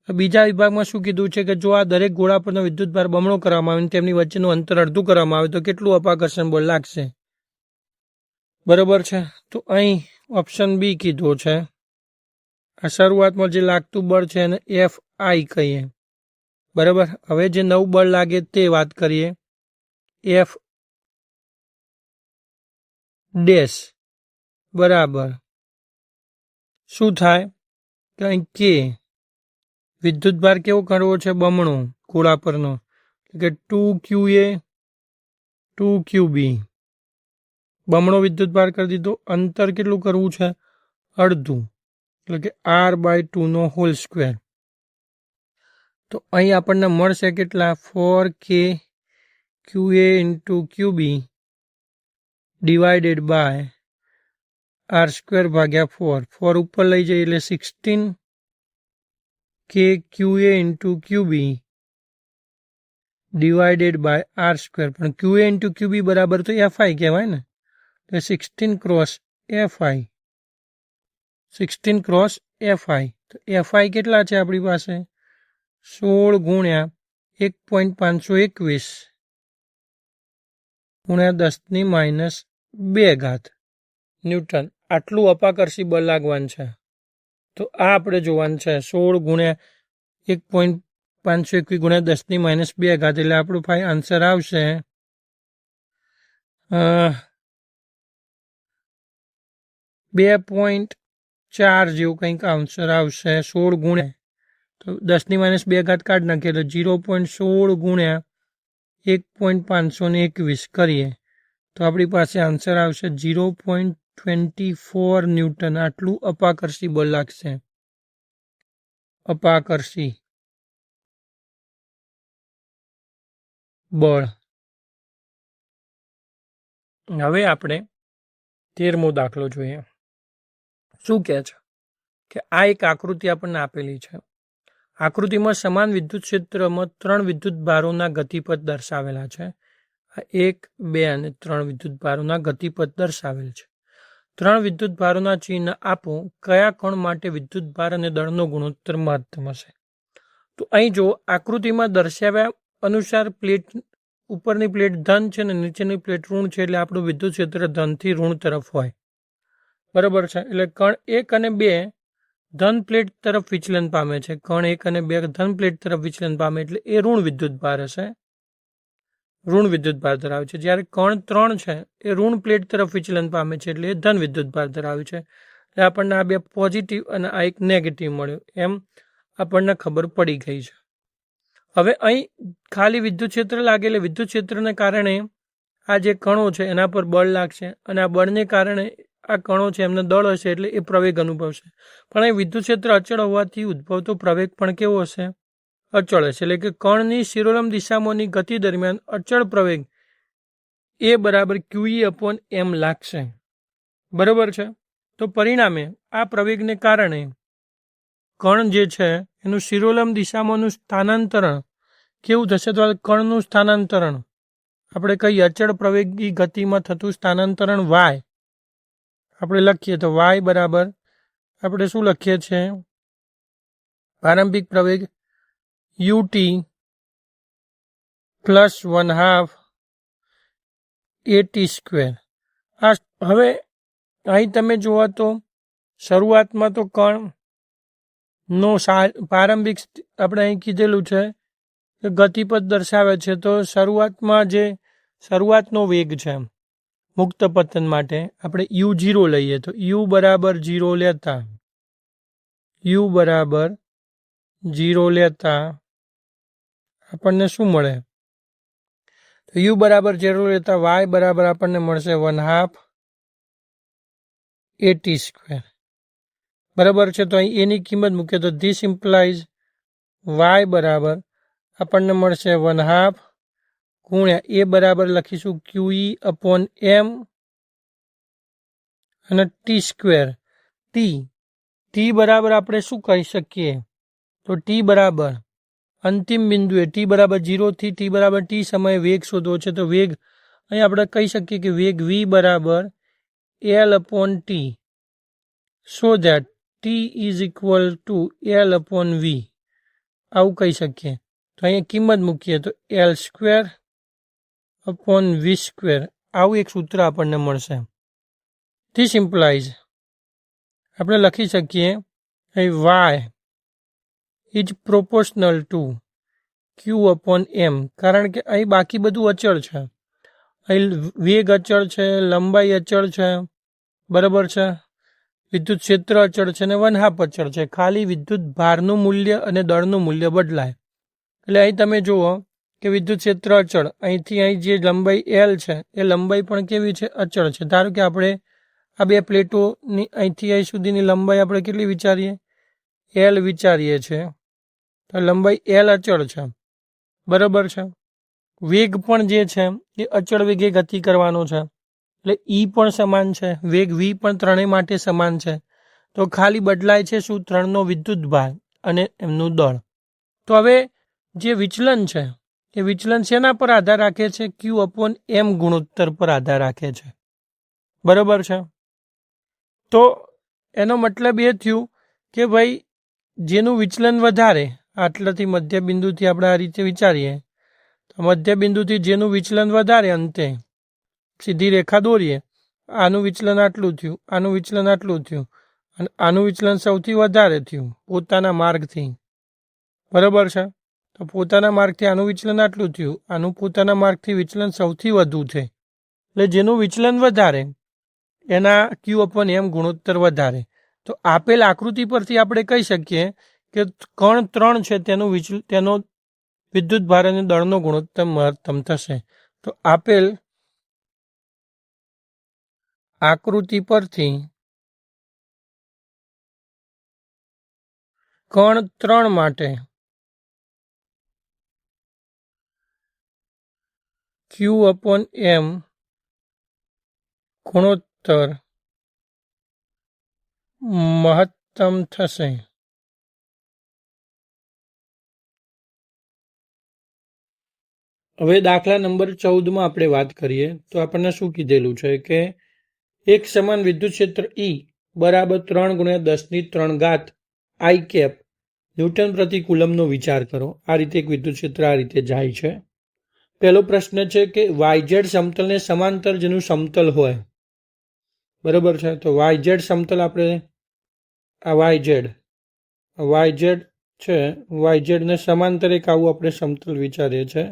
બીજા વિભાગમાં શું કીધું છે કે જો આ દરેક ગોળા પરનો વિદ્યુતભાર બમણો કરવામાં આવે અને તેમની વચ્ચેનું અંતર અડધું કરવામાં આવે તો કેટલું અપાકર્ષણ બળ લાગશે, બરાબર છે. તો અહીં ઓપ્શન બી કીધો છે. આ શરૂઆતમાં જે લાગતું બળ છે એને FI કહીએ, બરાબર. હવે જે નવું બળ લાગે તે વાત કરીએ, F ડેશ બરાબર શું થાય કે અહીં કે વિદ્યુતભાર કેવો કરવો છે? બમણો ગોળા પરનો, કે 2QA 2QB બમણો વિદ્યુતભાર કરી દીધો. અંતર કેટલું કરવું છે? અડધું, એટલે કે R/2². તો અહીં આપણને મળશે કેટલા? 4KQA × QB divided by R² ભાગ્યા 4 ઉપર લઈ જઈએ એટલે 16KQA × QB divided by R². પણ QA × QB બરાબર તો FI કહેવાય ને, તો 16 ક્રોસ FI 16 ક્રોસ FI. તો FI કેટલા છે આપણી પાસે? 16 ગુણ્યા 1.521 ગુણ્યા 10⁻2 ન્યૂટન. આટલું અપાકર્ષી બળ લાગવાનું છે. તો આ આપણે જોવાનું છે. 16 ગુણ્યા 1.521 ગુણ્યા 10⁻2 એટલે આપણું ભાઈ આન્સર આવશે 2.4 જેવું કંઈક આન્સર આવશે. 16 ગુણ્યા તો 10⁻2 કાઢી નાખીએ તો 0.16 ગુણ્યા 1.521 કરીએ તો આપણી પાસે આન્સર આવશે 0.24 ન્યૂટન. આટલું અપાકર્ષી બળ લાગશે. અપાકર્ષી બળ. હવે આપણે 13મો દાખલો જોઈએ. શું કહે છે કે આ એક આકૃતિ આપણને આપેલી છે. આકૃતિમાં સમાન વિદ્યુત ક્ષેત્રમાં 3 વિદ્યુત ભારોના ગતિપથ દર્શાવેલા છે. 1, 2 અને 3 વિદ્યુત ભારોના ગતિપથ દર્શાવેલ છે. 3 વિદ્યુત ભારોના ચિહ્ન આપો. કયા કણ માટે વિદ્યુત ભાર અને દળનો ગુણોત્તર મહત્તમ હશે? તો અહીં જો આકૃતિમાં દર્શાવ્યા અનુસાર પ્લેટ ઉપરની પ્લેટ ધન છે અને નીચેની પ્લેટ ઋણ છે, એટલે આપણું વિદ્યુત ક્ષેત્ર ધનથી ઋણ તરફ હોય, બરાબર છે. એટલે કણ 1 અને 2 ધન પ્લેટ તરફ વિચલન પામે છે. કણ 1 અને 2 ધન પ્લેટ તરફ વિચલન પામે એટલે એ ઋણ વિદ્યુત ભાર હશે, ઋણ વિદ્યુત ભાર ધરાવે છે. જ્યારે કણ 3 છે એ ઋણ પ્લેટ તરફ વિચલન પામે છે એટલે એ ધન વિદ્યુત ભાર ધરાવે છે. એટલે આપણને આ બે પોઝિટિવ અને આ એક નેગેટિવ મળ્યું એમ આપણને ખબર પડી ગઈ છે. હવે અહીં ખાલી વિદ્યુત ક્ષેત્ર લાગે એટલે વિદ્યુત ક્ષેત્રને કારણે આ જે કણો છે એના પર બળ લાગશે અને આ બળને કારણે આ કણો છે એમને દળ હશે એટલે એ પ્રવેગ અનુભવશે. પણ અહીં વિદ્યુત ક્ષેત્ર અચળ હોવાથી ઉદ્ભવતો પ્રવેગ પણ કેવો હશે? અચળ હશે. એટલે કે કણની શિરોલંબ દિશામાંની ગતિ દરમિયાન અચળ પ્રવેગ એ બરાબર QE/m લાગશે. બરાબર છે. તો પરિણામે આ પ્રવેગને કારણે કણ જે છે એનું શિરોલંબ દિશામાંનું સ્થાનાંતરણ કેવું થશે? તો કણનું સ્થાનાંતરણ આપણે કહીએ અચળ પ્રવેગી ગતિમાં થતું સ્થાનાંતરણ y આપણે લખીએ તો y બરાબર આપણે શું લખીએ છીએ? પ્રારંભિક પ્રવેગ ut પ્લસ 1/2 at². આ હવે અહીં તમે જુઓ તો શરૂઆતમાં તો કણનો પ્રારંભિક આપણે અહીં કીધેલું છે કે ગતિપથ દર્શાવે છે. તો શરૂઆતમાં જે શરૂઆતનો વેગ છે મુક્ત પતન માટે આપણે u0 લઈએ તો u બરાબર 0 લેતા આપણને શું મળે? તો u બરાબર 0 લેતા y બરાબર આપણને મળશે 1/2 at². બરાબર છે. તો અહીં એની કિંમત મૂકીએ તો ધીસ ઇમ્પ્લાઇઝ y બરાબર આપણને મળશે 1/2 ગુણ્યા એ બરાબર લખીશું QE/m અને t². t બરાબર આપણે શું કહી શકીએ? તો t બરાબર અંતિમ બિંદુએ t બરાબર 0 થી t બરાબર t સમયે વેગ શોધવો છે. તો વેગ અહીં આપણે કહી શકીએ કે વેગ v બરાબર L/t. So that t is equal two L/v આવું કહી શકીએ. તો અહીંયા કિંમત મૂકીએ તો L²/v². આવું એક સૂત્ર આપણને મળશે. ધીસ ઇમ્પ્લાઇઝ આપણે લખી શકીએ y is proportional two Q/m. કારણ કે અહીં બાકી બધું અચળ છે. અહીં વેગ અચળ છે, લંબાઈ અચળ છે, બરાબર છે, વિદ્યુત ક્ષેત્ર અચળ છે અને 1/2 અચળ છે. ખાલી વિદ્યુત ભારનું મૂલ્ય અને દળનું મૂલ્ય બદલાય. એટલે અહીં તમે જુઓ કે વિદ્યુત ક્ષેત્ર અચળ, અહીંથી અહીં જે લંબાઈ L છે એ લંબાઈ પણ કેવી છે? અચળ છે. ધારો કે આપણે આ બે પ્લેટોની અહીંથી અહીં સુધીની લંબાઈ આપણે કેટલી વિચારીએ? L વિચારીએ છીએ. તો લંબાઈ L અચળ છે. બરાબર છે. વેગ પણ જે છે એ અચળ વેગે ગતિ કરવાનો છે એટલે E પણ સમાન છે, વેગ v પણ ત્રણેય માટે સમાન છે. તો ખાલી બદલાય છે શું? ત્રણનો વિદ્યુત ભાર અને એમનું દળ. તો હવે જે વિચલન છે એ વિચલન શેના પર આધાર રાખે છે? Q/m ગુણોત્તર પર આધાર રાખે છે. બરાબર છે. તો એનો મતલબ એ થયું કે ભાઈ જેનું વિચલન વધારે, આટલાથી મધ્ય બિંદુથી આપણે આ રીતે વિચારીએ તો મધ્ય બિંદુથી જેનું વિચલન વધારે અંતે સીધી રેખા દોરીએ, આનું વિચલન આટલું થયું, આનું વિચલન આટલું થયું અને આનું વિચલન સૌથી વધારે થયું પોતાના માર્ગથી. બરાબર છે. તો પોતાના માર્ગથી આનું વિચલન આટલું થયું, આનું પોતાના માર્ગથી વિચલન સૌથી વધુ છે. એટલે જેનું વિચલન વધારે એના Q/m ગુણોત્તર વધારે. તો આપેલ આકૃતિ પરથી આપણે કહી શકીએ કે કણ 3 છે તેનો વિદ્યુત ભાર અને દળનો ગુણોત્તર મહત્તમ થશે. તો આપેલ આકૃતિ પરથી કણ 3 માટે Q/m ગુણોત્તર મહત્તમ થશે. હવે દાખલા નંબર 14 આપણે વાત કરીએ તો આપણને શું કીધેલું છે કે એક સમાન વિદ્યુત ક્ષેત્ર E બરાબર 3 × 10³ I કેપ ન્યૂટન પ્રતિ કુલમનો વિચાર કરો. આ રીતે એક વિદ્યુત ક્ષેત્ર આ રીતે જાય છે. પહેલો પ્રશ્ન છે કે YZ સમતલને સમાંતર જેનું સમતલ હોય. બરાબર છે. તો YZ સમતલ આપણે આ YZ છે, YZ ને સમાંતર એક આવું આપણે સમતલ વિચારીએ છીએ.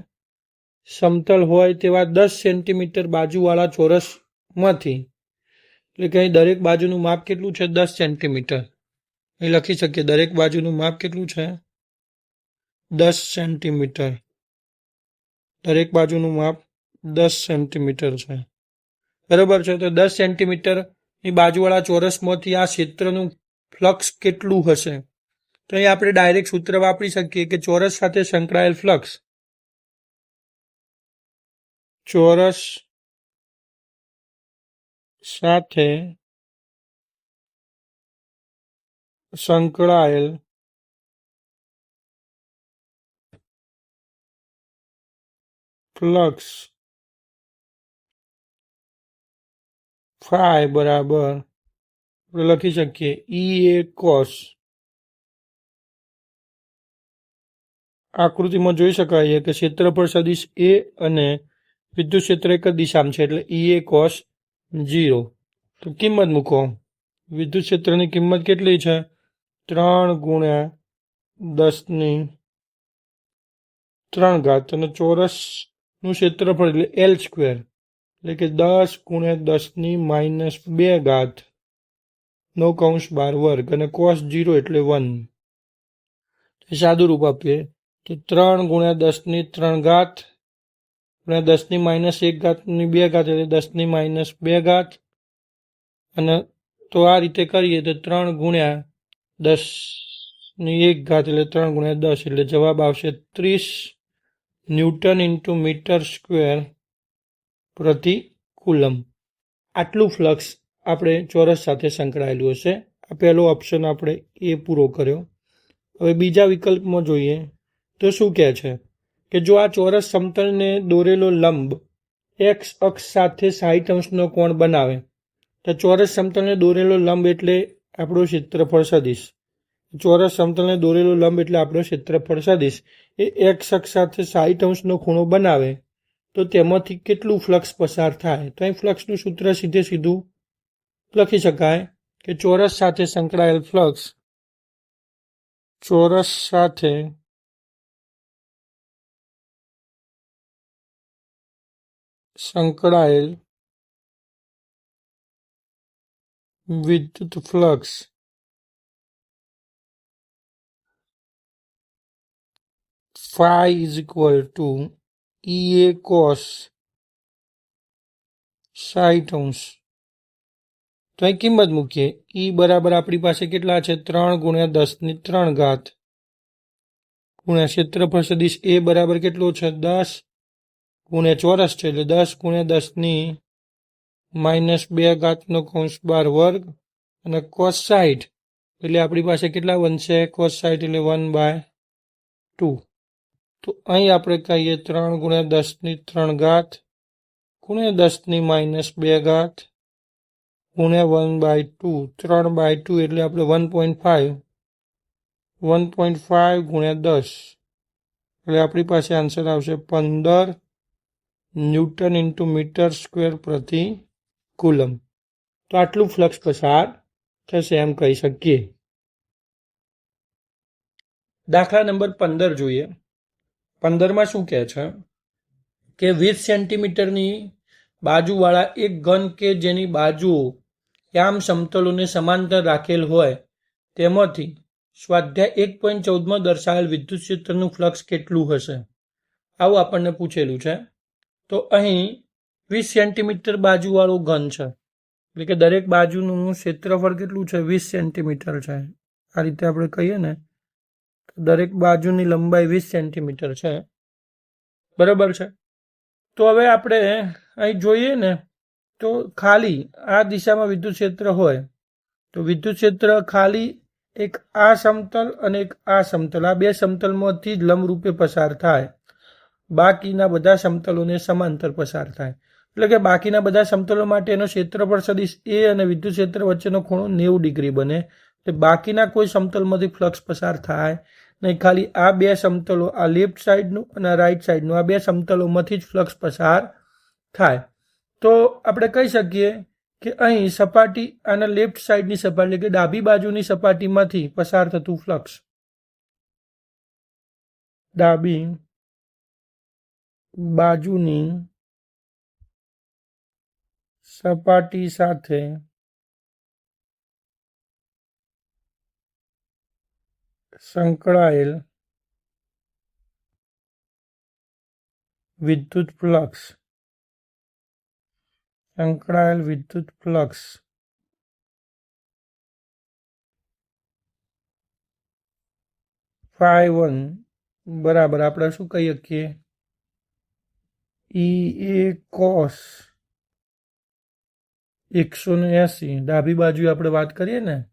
સમતલ હોય તેવા 10 સેન્ટીમીટર બાજુવાળા ચોરસમાંથી એટલે કે અહીં દરેક બાજુનું માપ કેટલું છે? 10 સેન્ટીમીટર. અહીં લખી શકીએ દરેક બાજુનું માપ કેટલું છે? 10 સેન્ટીમીટર. દરેક બાજુનું માપ 10 સેન્ટીમીટર છે. બરાબર છે. તો 10 સેન્ટીમીટરની બાજુવાળા ચોરસમાંથી આ ક્ષેત્રનું ફ્લક્સ કેટલું હશે? તો અહીં આપણે ડાયરેક્ટ સૂત્ર વાપરી શકીએ કે ચોરસ સાથે સંકળાયેલ ફ્લક્સ ચોરસ સાથે સંકળાયેલ ફ્લક્સ ફાઈ બરાબર લખી શકીએ ઈ એ કોસ. આકૃતિમાં જોઈ શકાય કે ક્ષેત્રફળ સદિશ એ અને વિદ્યુત ક્ષેત્ર એક જ દિશામાં છે એટલે ઈ એ કોસ 0. તો કિંમત મૂકો. વિદ્યુત ક્ષેત્રની કિંમત કેટલી છે? 3 ગુણ્યા 10⁻³ અને ચોરસનું ક્ષેત્રફળ એટલે L સ્ક્વેર એટલે કે 10 ગુણ્યા 10⁻²² નો કૌંસ 12 વર્ગ અને કોસ 0 એટલે 1. સાદું રૂપ આપીએ તો 3 ગુણ્યા 10⁻³ ગુણ્યા 10⁻² એટલે 10⁻². અને તો આ રીતે કરીએ તો 3 ગુણ્યા 10⁻² એટલે 3 ગુણ્યા 10 એટલે જવાબ આવશે 30 ન્યૂટન ઇન્ટુ મીટર સ્ક્વેર પ્રતિ કુલમ. આટલું ફ્લક્સ આપણે ચોરસ સાથે સંકળાયેલું હશે. આ પહેલો ઓપ્શન આપણે એ પૂરો કર્યો. હવે બીજા વિકલ્પમાં જોઈએ તો શું કહે છે કે જો આ ચોરસ સમતલને દોરેલો લંબ એક્સ અક્ષ સાથે 60° કોણ બનાવે તો ચોરસ સમતલને દોરેલો લંબ એટલે આપણો ક્ષેત્રફળ સદિશ. ચોરસ સમતલને દોરેલો લંબ એટલે આપણો ક્ષેત્રફળ સદિશ એ એક્સ અક્ષ સાથે 60° ખૂણો બનાવે તો તેમાંથી કેટલું ફ્લક્સ પસાર થાય? તો અહીં ફ્લક્સનું સૂત્ર સીધું લખી શકાય કે ચોરસ સાથે સંકળાયેલ ફ્લક્સ ચોરસ સાથે સંકળાયેલ વિદ્યુત flux phi is equal to E A cos 60°. તો અહીં કિંમત મૂકીએ. ઈ બરાબર આપણી પાસે કેટલા છે? 3 ગુણ્યા 10⁻³ ગુણ્યા ક્ષેત્રફળ સદિશ એ બરાબર કેટલો છે? 10 ગુણ્યા ચોરસ છે એટલે 10 ગુણ્યા 10⁻² નો કૌંસ 12 વર્ગ અને કોસ 60 એટલે આપણી પાસે કેટલા બનશે? કોસ 60 એટલે 1/2. તો અહીં આપણે કહીએ 3 ગુણ્યા 10⁻³ ગુણ્યા 10⁻² ગુણ્યા 1/2. 3/2 એટલે આપણે 1.5 ગુણ્યા 10 એટલે આપણી પાસે આન્સર આવશે 15 ન્યૂટન ઇન્ટુ મીટર સ્ક્વેર પ્રતિ કુલમ. તો આટલું ફ્લક્સ પસાર થશે એમ કહી શકીએ. દાખલા નંબર 15 જોઈએ. 15માં શું કહે છે કે 20 સેન્ટીમીટરની બાજુવાળા એક ઘન કે જેની બાજુઓ યામ સમતલોને સમાંતર રાખેલ હોય તેમાંથી સ્વાધ્યાય 1.14માં દર્શાવેલ વિદ્યુત ક્ષેત્રનું ફ્લક્સ કેટલું હશે? આવું આપણને પૂછેલું છે. તો અહીં 20 સેન્ટીમીટર બાજુવાળો ઘન છે એટલે કે દરેક બાજુનું ક્ષેત્રફળ કેટલું છે? 20 સેન્ટીમીટર છે. આ રીતે આપણે કહીએ ને દરેક બાજુની લંબાઈ 20 સેન્ટીમીટર છે. બરાબર છે. તો હવે આપણે અહીં જોઈએ ને તો ખાલી આ દિશામાં વિદ્યુત ક્ષેત્ર હોય તો વિદ્યુત ક્ષેત્ર ખાલી એક આ સમતલ અને એક આ સમતલ આ બે સમતલમાંથી જ લંબરૂપે પસાર થાય. બાકીના બધા સમતલોને સમાંતર પસાર થાય. એટલે કે બાકીના બધા સમતલો માટે એનો ક્ષેત્રફળ સદિશ એ અને વિદ્યુત ક્ષેત્ર વચ્ચેનો ખૂણો 90° બને. એટલે બાકીના કોઈ સમતલમાંથી ફ્લક્સ પસાર થાય નહીં. ખાલી આ બે સમતલો આ લેફ્ટ સાઈડનું અને આ રાઈટ સાઈડનું આ બે સમતલોમાંથી જ ફ્લક્સ પસાર થાય. તો આપણે કહી શકીએ કે અહીં સપાટી આના લેફ્ટ સાઈડની સપાટી એટલે કે ડાબી બાજુની સપાટીમાંથી પસાર થતું ફ્લક્સ ડાબી બાજુની સપાટી સાથે સંકળાયેલ વિદ્યુત ફ્લક્સ φ1 બરાબર આપણે શું કહી શકીએ EA cos 180 ડાબી બાજુ આપણે વાત કરીએ ને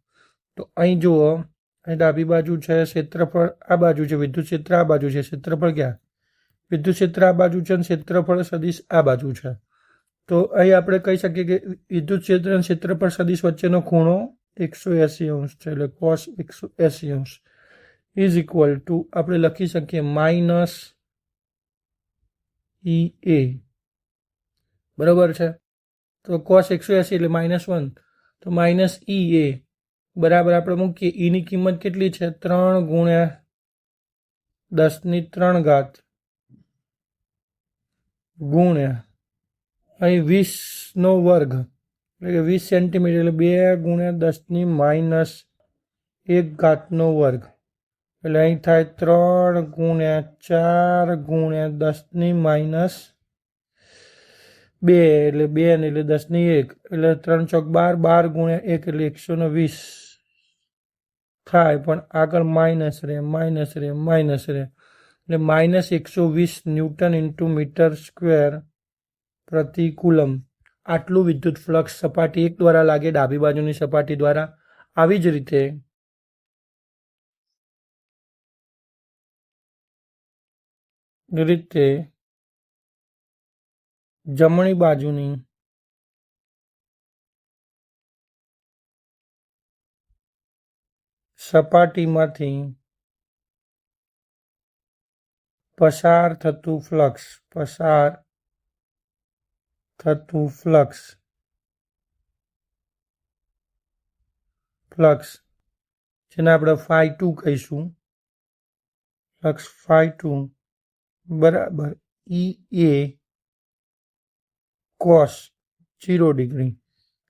તો અહીં જુઓ અહીં ડાબી બાજુ છે ક્ષેત્રફળ આ બાજુ છે વિદ્યુત ક્ષેત્ર આ બાજુ છે ક્ષેત્રફળ ક્યાં વિદ્યુત ક્ષેત્ર આ બાજુ છે અને ક્ષેત્રફળ સદિશ આ બાજુ છે તો અહીં આપણે કહી શકીએ કે વિદ્યુત ક્ષેત્ર અને ક્ષેત્રફળ સદિશ વચ્ચેનો ખૂણો 180 અંશ છે એટલે cos 180 અંશ ઇઝ ઇક્વલ ટુ આપણે લખી શકીએ માઇનસ EA બરાબર છે તો cos 180 એટલે -1 તો માઇનસ EA બરાબર આપણે મૂકીએ ની કિંમત કેટલી છે 3 ગુણ્યા 10³ ગુણ્યા અહીં 20નો વર્ગ એટલે કે 20 સેન્ટીમીટર એટલે 2 ગુણ્યા 10⁻1 વર્ગ એટલે અહીં થાય 3 ગુણ્યા 4 ગુણ્યા 10⁻2 એટલે 2 ને એટલે 10⁻1 એટલે 3 ચોક 12 12 ગુણ્યા 1 એટલે 120 થાય પણ આગળ માઇનસ રહે એટલે -120 ન્યૂટન ઇન્ટુ મીટર સ્ક્વેર પ્રતિ કુલમ આટલું વિદ્યુત ફ્લક્સ સપાટી 1 દ્વારા લાગે ડાબી બાજુની સપાટી દ્વારા આવી જ રીતે જમણી બાજુની સપાટીમાંથી પસાર થતું ફ્લક્સ જેને આપણે φ2 કહીશું ફ્લક્સ φ2 બરાબર EA cos 0°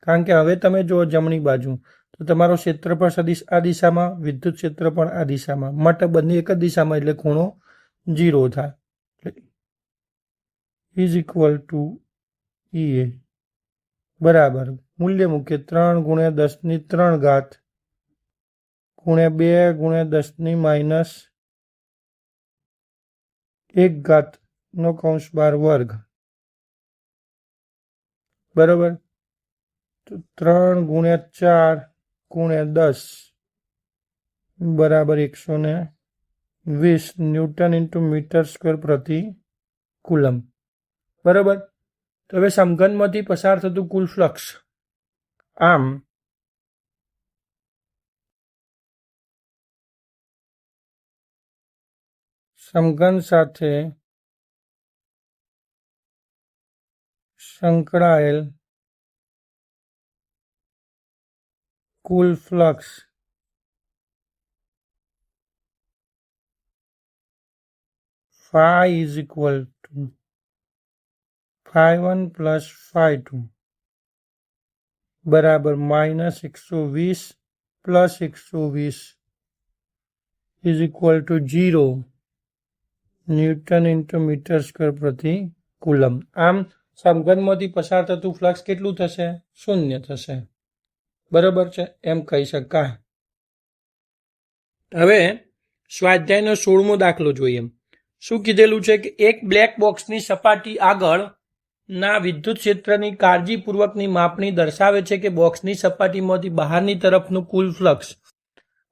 કારણ કે હવે તમે જુઓ જમણી બાજુ તો તમારો ક્ષેત્રફળ સદિશ આ દિશામાં વિદ્યુત ક્ષેત્ર પણ આ દિશામાં માટે બંને એક જ દિશામાં એટલે ખૂણો 0 થાય ઇઝ ઇક્વલ ટુ EA બરાબર મૂલ્ય મૂકીએ 3 ગુણ્યા 10³ ગુણ્યા 2 ગુણ્યા 10⁻1 વર્ગ બરાબર તો 3 ગુણ્યા 4 ગુણ્યા 10 બરાબર 120 ન્યૂટન ઇન્ટુ મીટર સ્ક્વેર પ્રતિ કુલમ બરાબર તો હવે સમઘનમાંથી પસાર થતું કુલ ફ્લક્સ આમ સમઘન સાથે સંકળાયેલ કુલ flux phi is equal to φ1 plus φ2 બરાબર -120 plus 120 is equal to 0 newton into metre square પ્રતિ કુલમ આમ સમઘનમાંથી પસાર થતું ફ્લક્સ કેટલું થશે 0 થશે બરાબર છે એમ કહી શકાય હવે સ્વાધ્યાયનો 16મો દાખલો જોઈએ શું કીધેલું છે કે એક બ્લેક બોક્સની સપાટી આગળ ના વિદ્યુત ક્ષેત્રની કાળજીપૂર્વકની માપણી દર્શાવે છે કે બોક્સની સપાટીમાંથી બહારની તરફનું કુલ ફ્લક્સ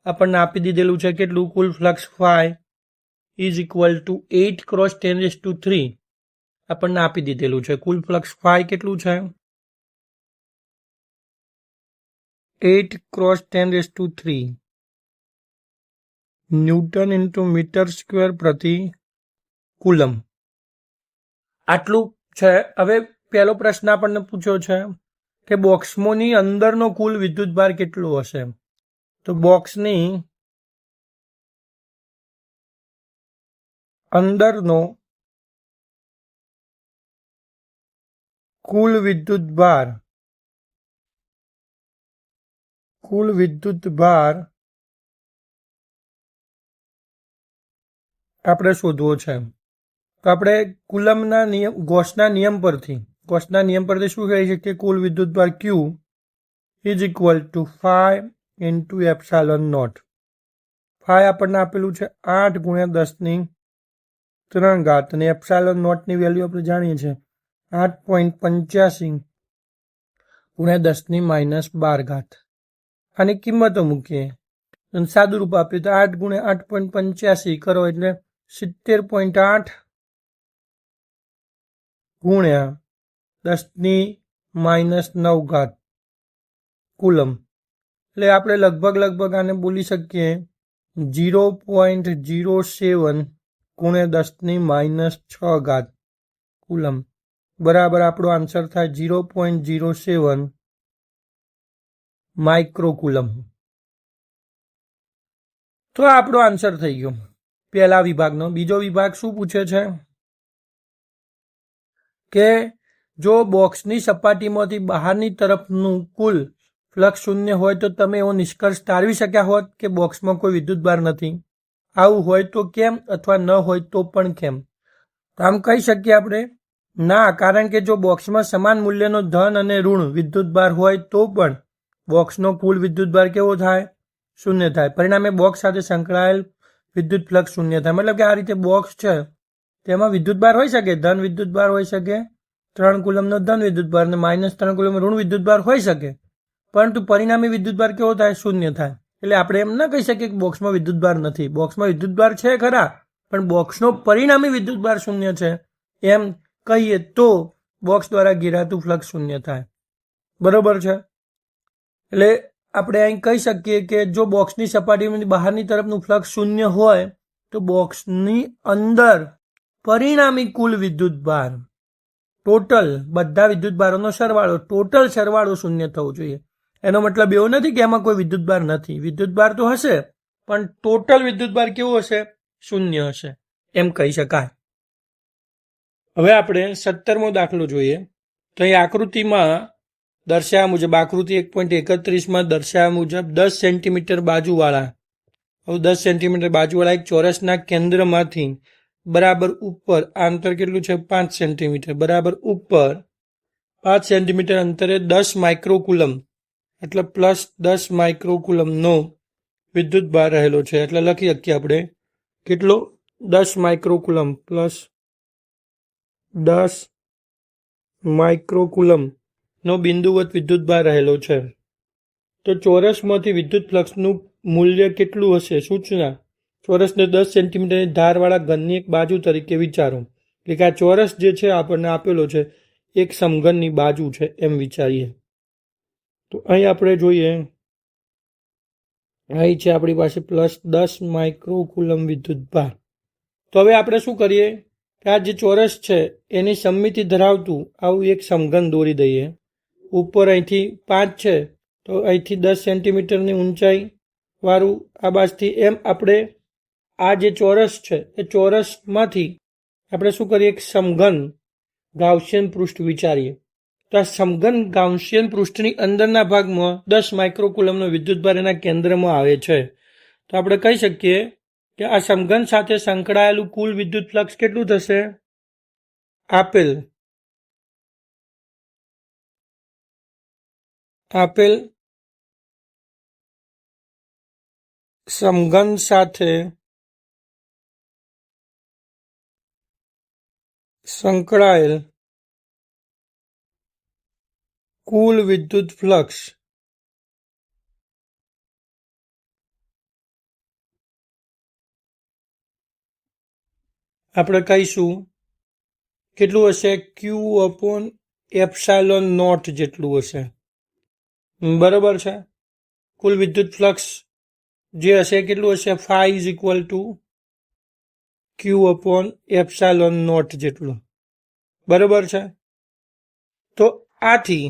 આપણને આપી દીધેલું છે કેટલું કુલ flux phi is equal to 8 × 10⁻³ આપણને આપી દીધેલું છે કુલ ફ્લક્સ phi કેટલું છે 8 × 10⁻³ ન્યૂટન ઇન્ટુ મીટર સ્ક્વેર પ્રતિ કુલમ આટલું છે હવે પહેલો પ્રશ્ન આપણને પૂછ્યો છે કે બોક્સમાંની અંદરનો કુલ વિદ્યુતભાર કેટલો હશે તો બોક્સની અંદરનો કુલ વિદ્યુતભાર આપણે શોધવો છે. તો આપણે કુલમના નિયમ ગોસના નિયમ પરથી શું કહી શકીએ? કુલ વિદ્યુતભાર Q is equal to 5 into epsilon naught. 5 આપણને આપેલું છે 8 ગુણ્યા 10⁻³ અને એપ્સાલોન નોટની વેલ્યુ આપણે જાણીએ છીએ 8.85 ગુણ્યા 10⁻12. આની કિંમતો મૂકીએ અને સાદું રૂપ આપીએ તો 8 ગુણ્યા 8.85 કરો એટલે 70.8 ગુણ્યા 10⁻9 કુલમ. એટલે આપણે લગભગ આને બોલી શકીએ 0.07 ગુણ્યા 10⁻6 કુલમ બરાબર આપણો આન્સર થાય 0.07 માઇક્રોકુલમ. તો આપણો આન્સર થઈ ગયો પહેલા વિભાગનો. બીજો વિભાગ શું પૂછે છે કે જો બોક્સની સપાટીમાંથી બહારની તરફનું કુલ ફ્લક્સ શૂન્ય હોય તો તમે એવો નિષ્કર્ષ તારવી શક્યા હોત કે બોક્સમાં કોઈ વિદ્યુતભાર નથી. આવું હોય તો કેમ, અથવા ન હોય તો પણ કેમ? તો આમ કહી શકીએ આપણે ના, કારણ કે જો બોક્સમાં સમાન મૂલ્યનો ધન અને ઋણ વિદ્યુતભાર હોય તો પણ બોક્સનો કુલ વિદ્યુતભાર કેવો થાય? શૂન્ય થાય. પરિણામે બોક્સ સાથે સંકળાયેલ વિદ્યુત ફ્લક્સ શૂન્ય થાય. મતલબ કે આ રીતે બોક્સ છે તેમાં વિદ્યુતભાર હોઈ શકે, ધન વિદ્યુતભાર હોઈ શકે, 3 કુલમનો ધન વિદ્યુતભાર અને -3 કુલમનો ઋણ વિદ્યુતભાર હોઈ શકે, પરંતુ પરિણામી વિદ્યુતભાર કેવો થાય? શૂન્ય થાય. એટલે આપણે એમ ના કહી શકીએ કે બોક્સમાં વિદ્યુતભાર નથી. બોક્સમાં વિદ્યુતભાર છે ખરા, પણ બોક્સનો પરિણામી વિદ્યુતભાર શૂન્ય છે એમ કહીએ તો બોક્સ દ્વારા ઘેરાતું ફ્લક્સ શૂન્ય થાય. બરોબર છે? એટલે આપણે અહીં કહી શકીએ કે જો બોક્સની સપાટીમાંથી બહારની તરફનું ફ્લક્સ શૂન્ય હોય તો બોક્સની અંદર પરિણામી કુલ વિદ્યુતભાર ટોટલ બધા વિદ્યુતભારોનો સરવાળો શૂન્ય થવો જોઈએ. એનો મતલબ એવો નથી કે એમાં કોઈ વિદ્યુતભાર નથી. વિદ્યુતભાર તો હશે, પણ ટોટલ વિદ્યુતભાર કેવો હશે? શૂન્ય હશે એમ કહી શકાય. હવે આપણે 17મો દાખલો જોઈએ. તો અહીં આકૃતિમાં દર્શાવ્યા મુજબ, આકૃતિ 1.31માં દર્શાવ્યા મુજબ 10 સેન્ટીમીટર બાજુવાળા એક ચોરસના કેન્દ્રમાંથી બરાબર ઉપર, આ અંતર કેટલું છે? 5 સેન્ટીમીટર. બરાબર ઉપર 5 સેન્ટીમીટર અંતરે 10 માઇક્રોકુલમ એટલે +10 માઇક્રોકુલમનો વિદ્યુતભાર રહેલો છે. એટલે લખી શકીએ આપણે કેટલો? 10 માઇક્રોકુલમ +10 માઇક્રોકુલમ નો બિંદુવત વિદ્યુતભાર રહેલો છે. તો ચોરસમાંથી વિદ્યુત ફ્લક્સનું મૂલ્ય કેટલું હશે? સૂચના: ચોરસને 10 સેન્ટીમીટરની ધારવાળા ઘનની એક બાજુ તરીકે વિચારો. એટલે કે આ ચોરસ જે છે આપણને આપેલો છે એક સમઘનની બાજુ છે એમ વિચારીએ. તો અહીં આપણે જોઈએ, અહીં છે આપણી પાસે +10 માઇક્રોકુલમ વિદ્યુતભાર. તો હવે આપણે શું કરીએ કે આ જે ચોરસ છે એની સમમિતિ ધરાવતું આવું એક સમઘન દોરી દઈએ. ઉપર અહીંથી 5 છે તો અહીંથી 10 સેન્ટીમીટરની ઊંચાઈ વાળું આ બાજથી એમ આપણે આ જે ચોરસ છે એ ચોરસમાંથી આપણે શું કરીએ? એક સમઘન ગાઉસિયન પૃષ્ઠ વિચારીએ. તો આ સમઘન ગાઉસિયન પૃષ્ઠની અંદરના ભાગમાં 10 માઇક્રોકુલમનો વિદ્યુતભાર એના કેન્દ્રમાં આવે છે. તો આપણે કહી શકીએ કે આ સમઘન સાથે સંકળાયેલું કુલ વિદ્યુત ફ્લક્સ કેટલું થશે? આપેલ સમઘન સાથે સંકળાયેલ કુલ વિદ્યુત ફ્લક્સ આપણે કહીશું કેટલું હશે? Q/ε0 જેટલું હશે. બરોબર છે? કુલ વિદ્યુત ફ્લક્સ જે હશે કેટલું હશે? φ = Q/ε0 જેટલું. બરોબર છે? તો આથી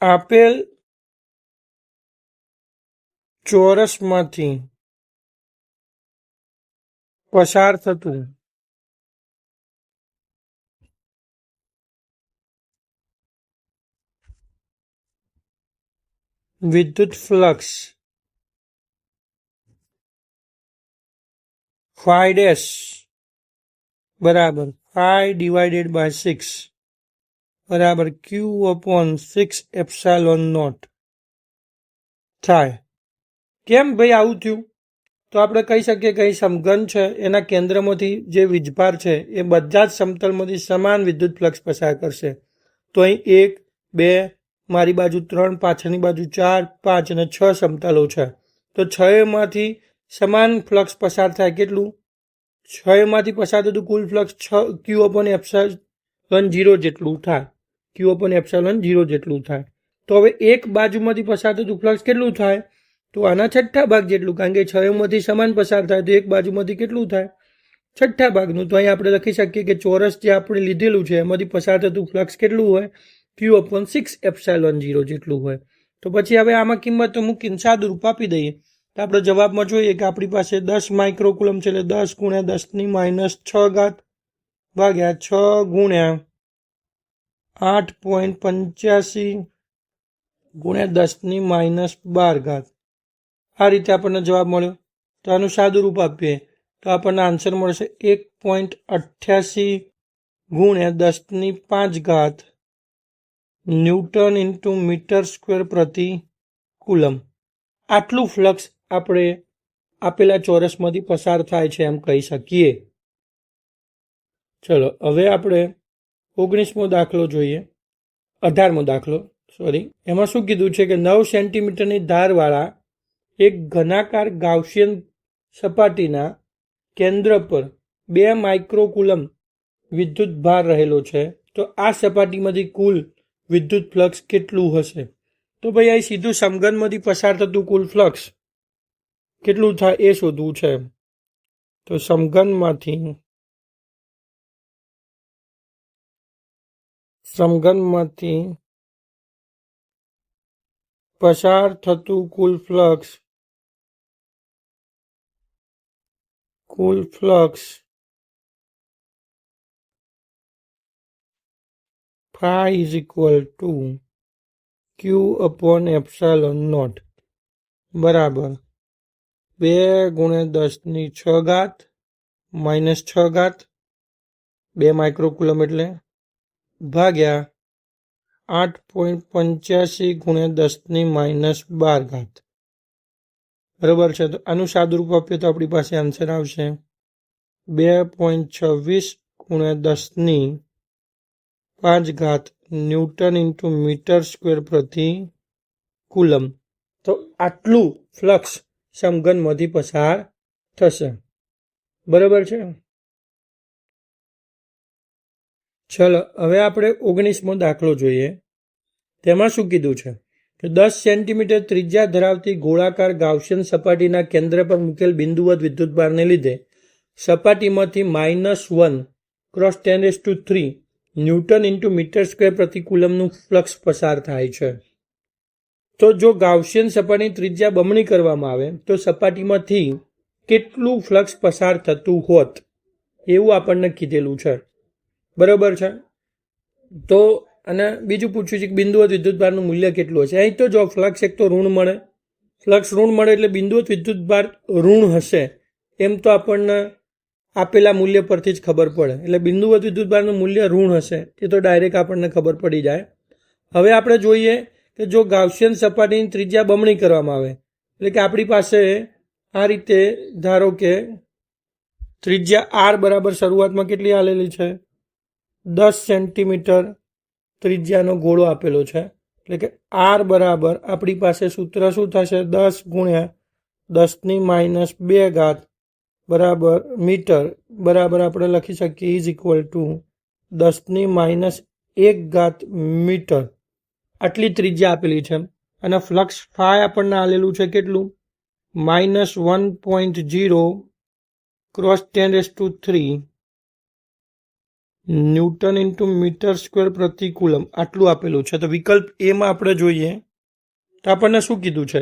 આપેલ ચોરસમાંથી પસાર થતું વિદ્યુત ફ્લક્સ ફાઈ ડેશ બરાબર 5/6 બરાબર Q/6 એપ્સાલોન નોટ થાય. કેમ ભાઈ આવું થયું? તો આપણે કહી શકીએ કે અહીં સમઘન છે, એના કેન્દ્રમાંથી જે વીજભાર છે એ બધા જ સમતલમાંથી સમાન વિદ્યુત ફ્લક્સ પસાર કરશે. તો અહીં 1, 2, મારી બાજુ 3, પાછળની બાજુ 4, 5 અને 6 સમતલો છે. તો 6 માંથી સમાન ફ્લક્સ પસાર થાય. કેટલું? 6 માંથી પસાર થતું કુલ ફ્લક્સ Q/ε0 જેટલું થાય. Q/ε0 જેટલું થાય. તો હવે એક બાજુમાંથી પસાર થતું ફ્લક્સ કેટલું થાય? તો આના છઠ્ઠા ભાગ જેટલું, કારણ કે 6 માંથી સમાન પસાર થાય તો એક બાજુમાંથી કેટલું થાય? છઠ્ઠા ભાગનું. તો અહીં આપણે લખી શકીએ કે ચોરસ જે આપણે લીધેલું છે એમાંથી પસાર થતું ફ્લક્સ કેટલું હોય? Q/6 એપ્સાલોન 0 જેટલું હોય. તો પછી હવે આમાં કિંમત મૂકીને સાદું રૂપ આપી દઈએ તો આપણે જવાબમાં જોઈએ કે આપણી પાસે 10 માઇક્રોકુલમ છે, એટલે 10 × 10⁻6 ભાગ્યા 6 × 8.85 × 10⁻12. આ રીતે આપણને જવાબ મળ્યો. તો આનું સાદું રૂપ આપીએ તો આપણને આન્સર મળશે 1.88 × 10⁵ ન્યૂટન ઇન્ટુ મીટર સ્ક્વેર પ્રતિ કુલમ. આટલું ફ્લક્સ આપણે આપેલા ચોરસમાંથી પસાર થાય છે એમ કહી શકીએ. ચલો હવે આપણે 19મો દાખલો જોઈએ. 18મો દાખલો એમાં શું કીધું છે કે 9 સેન્ટીમીટરની ધારવાળા એક ઘનાકાર ગાઉસિયન સપાટીના કેન્દ્ર પર 2 માઇક્રોકુલમ વિદ્યુત ભાર રહેલો છે. તો આ સપાટીમાંથી કુલ વિદ્યુત ફ્લક્સ કેટલું હશે? તો ભાઈ અહીં સીધું સમઘનમાંથી પસાર થતું કુલ ફ્લક્સ કેટલું થાય એ શોધવું છે. તો સમઘનમાંથી પસાર થતું કુલ flux phi is equal to Q/ε0 બરાબર 2 × 10⁻6 2 માઇક્રોકુલમ એટલે ભાગ્યા 8.85 × 10⁻12. બરાબર છે. તો આનું સાદું રૂપ આપીએ તો આપણી પાસે આન્સર આવશે 2.26 × 10⁵ ન્યૂટન ઇન્ટુ મીટર સ્ક્વેર પ્રતિ કુલમ. તો આટલું ફ્લક્સ સમઘનમાંથી પસાર થશે. બરાબર છે. ચલો હવે આપણે 19મો દાખલો જોઈએ. તેમાં શું કીધું છે કે 10 સેન્ટીમીટર ત્રિજ્યા ધરાવતી ગોળાકાર ગાઉસિયન સપાટીના કેન્દ્ર પર મૂકેલ બિંદુવત વિદ્યુતભારને લીધે સપાટીમાંથી -1 × 10⁻³ ન્યૂટન ઇન્ટુ મીટર સ્ક્વેર પ્રતિ કુલમનું ફ્લક્સ પસાર થાય છે. તો જો ગાઉસિયન સપાટીની ત્રિજ્યા બમણી કરવામાં આવે તો સપાટીમાંથી કેટલું ફ્લક્સ પસાર થતું હોત એવું આપણને કીધેલું છે. બરાબર છે. તો અને બીજું પૂછ્યું છે કે બિંદુવત વિદ્યુતભારનું મૂલ્ય કેટલું હશે. અહીં તો જો ફ્લક્સ એક તો ઋણ મળે, એટલે બિંદુવત વિદ્યુતભાર ઋણ હશે એમ તો આપણને આપેલા મૂલ્ય પરથી જ ખબર પડે. એટલે બિંદુવત વિદ્યુતભારનું મૂલ્ય ઋણ હશે એ તો ડાયરેક્ટ આપણને ખબર પડી જાય. હવે આપણે જોઈએ કે જો ગાઉસિયન સપાટીની ત્રિજ્યા બમણી કરવામાં આવે એટલે કે આપણી પાસે આ રીતે ધારો કે ત્રિજ્યા R બરાબર શરૂઆતમાં કેટલી આલેલી છે? 10 સેન્ટીમીટર ત્રિજ્યાનો ગોળો આપેલો છે. એટલે કે R બરાબર આપણી પાસે સૂત્ર શું થશે? 10 × 10⁻2 બરાબર મીટર બરાબર આપણે લખી શકીએ ઇઝ ઇક્વલ ટુ 10⁻1 મીટર. આટલી ત્રિજ્યા આપેલી છે અને ફ્લક્સ ફાઈ આપણને આલેલું છે કેટલું? -1.0 × 10⁻³ ન્યૂટન ઇન્ટુ મીટર સ્ક્વેર પ્રતિ કુલમ આટલું આપેલું છે. તો વિકલ્પ એમાં આપણે જોઈએ તો આપણને શું કીધું છે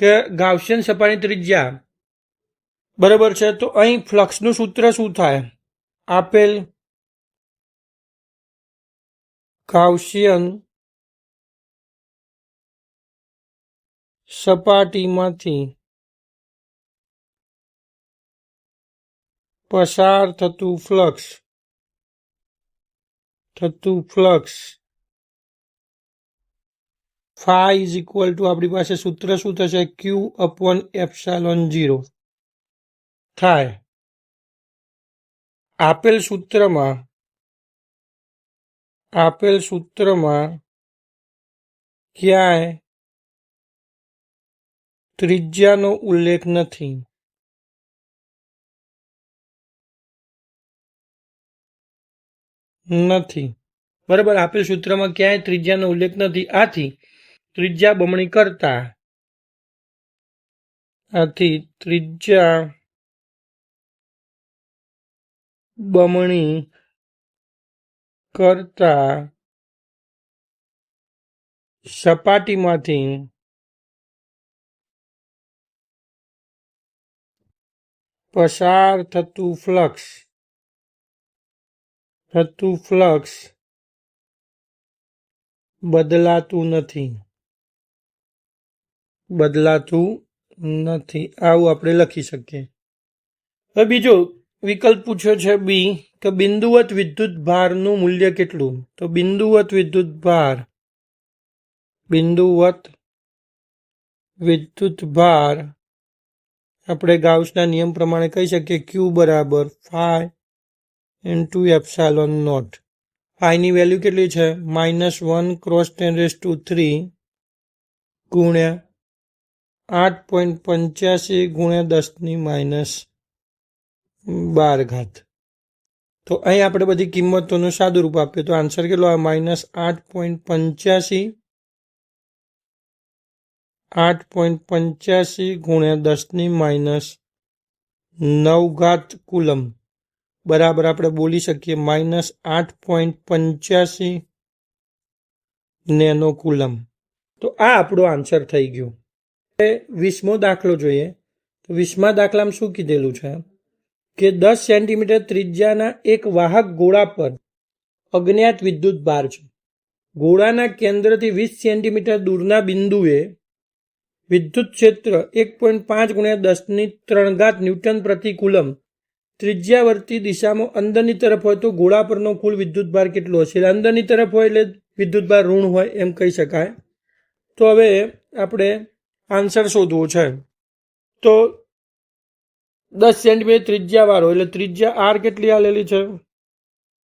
કે ગાઉસિયન સપાટીની ત્રિજ્યા બરાબર છે. તો અહીં ફ્લક્સનું સૂત્ર શું થાય? આપેલ ગાઉસિયન સપાટીમાંથી પસાર થતું flux phi is equal to આપણી પાસે સૂત્ર શું થશે? ક્યુ અપોન એપ્સાલોન 0 થાય. આપેલ સૂત્રમાં ક્યાંય ત્રિજ્યાનો ઉલ્લેખ નથી. બરાબર, આપેલ સૂત્રમાં ક્યાંય ત્રિજ્યાનો ઉલ્લેખ નથી. આથી ત્રિજ્યા બમણી કરતા સપાટીમાંથી પસાર થતું ફ્લક્સ બદલાતું નથી. આવું આપણે લખી શકીએ. હવે બીજો વિકલ્પ પૂછ્યો છે બી કે બિંદુવત વિદ્યુત ભારનું મૂલ્ય કેટલું? તો બિંદુવત વિદ્યુત ભાર આપણે ગાઉસના નિયમ પ્રમાણે કહી શકીએ ક્યુ બરાબર phi into epsilon not. ફાઈની value કેટલી છે? -1 ક્રોસ 10⁻³ ગુણ્યા 8.85 ગુણ્યા 10⁻12. તો અહીં આપણે બધી કિંમતોનું સાદું રૂપ આપીએ તો આન્સર કેટલો આવે? -8.85 ગુણ્યા 10⁻9 કુલમ બરાબર આપણે બોલી શકીએ -8.85 નેનો કુલમ. તો આ આપણો આન્સર થઈ ગયો. 20મો દાખલો જોઈએ. તો 20મા દાખલામાં શું કીધેલું છે કે 10 સેન્ટીમીટર ત્રિજ્યાના એક વાહક ગોળા પર અજ્ઞાત વિદ્યુત ભાર છે. ગોળાના કેન્દ્રથી 20 સેન્ટીમીટર દૂરના બિંદુએ વિદ્યુત ક્ષેત્ર 1.5 ગુણ્યા 10⁻³ ન્યૂટન પ્રતિ કુલમ ત્રિજ્યાવર્તી દિશામાં અંદરની તરફ હોય તો ગોળા પરનો કુલ વિદ્યુત ભાર કેટલો હશે? અંદરની તરફ હોય એટલે વિદ્યુત ભાર ઋણ હોય એમ કહી શકાય. તો હવે આપણે આન્સર શોધવો છે. તો 10 સેન્ટીમીટર ત્રિજ્યા વાળો એટલે ત્રિજ્યા આર કેટલી આલેલી છે?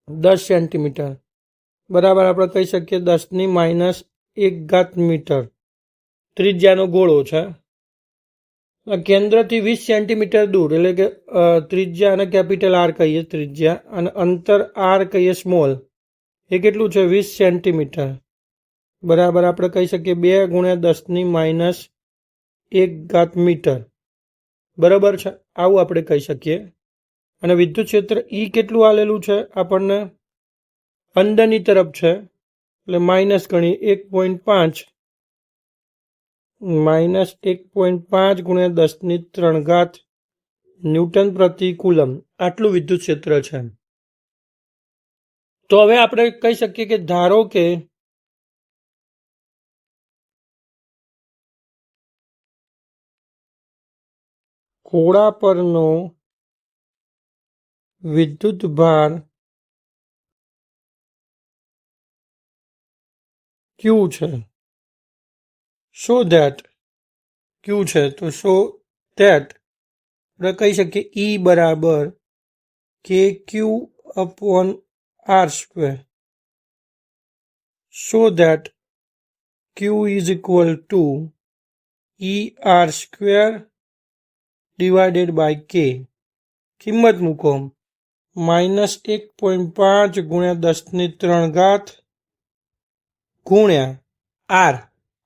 10 સેન્ટીમીટર બરાબર આપણે કહી શકીએ 10⁻1 મીટર ત્રિજ્યાનો ગોળો છે. કેન્દ્રથી 20 સેન્ટીમીટર દૂર એટલે કે ત્રિજ્યા અને કેપિટલ આર કહીએ ત્રિજ્યા અને અંતર આર કહીએ સ્મોલ. એ કેટલું છે? 20 સેન્ટીમીટર બરાબર આપણે કહી શકીએ 2 ગુણ્યા 10⁻1 મીટર બરાબર છે. આવું આપણે કહી શકીએ. અને વિદ્યુત ક્ષેત્ર ઈ કેટલું આલેલું છે આપણને? અંદરની તરફ છે એટલે માઇનસ ગણી 1.5 ગુણ્યા 10⁻³ ન્યૂટન પ્રતિ કુલમ આટલું વિદ્યુત ક્ષેત્ર છે. તો હવે આપણે કહી શકીએ કે ધારો કે ગોળા પરનો વિદ્યુત ભાર ક્યુ છે. સો ધેટ આપણે કહી શકીએ ઈ બરાબર KQ upon R². so that Q is equal to ER² divided by K. કિંમત મૂકો -1.5 ગુણ્યા 10⁻³ ગુણ્યા R.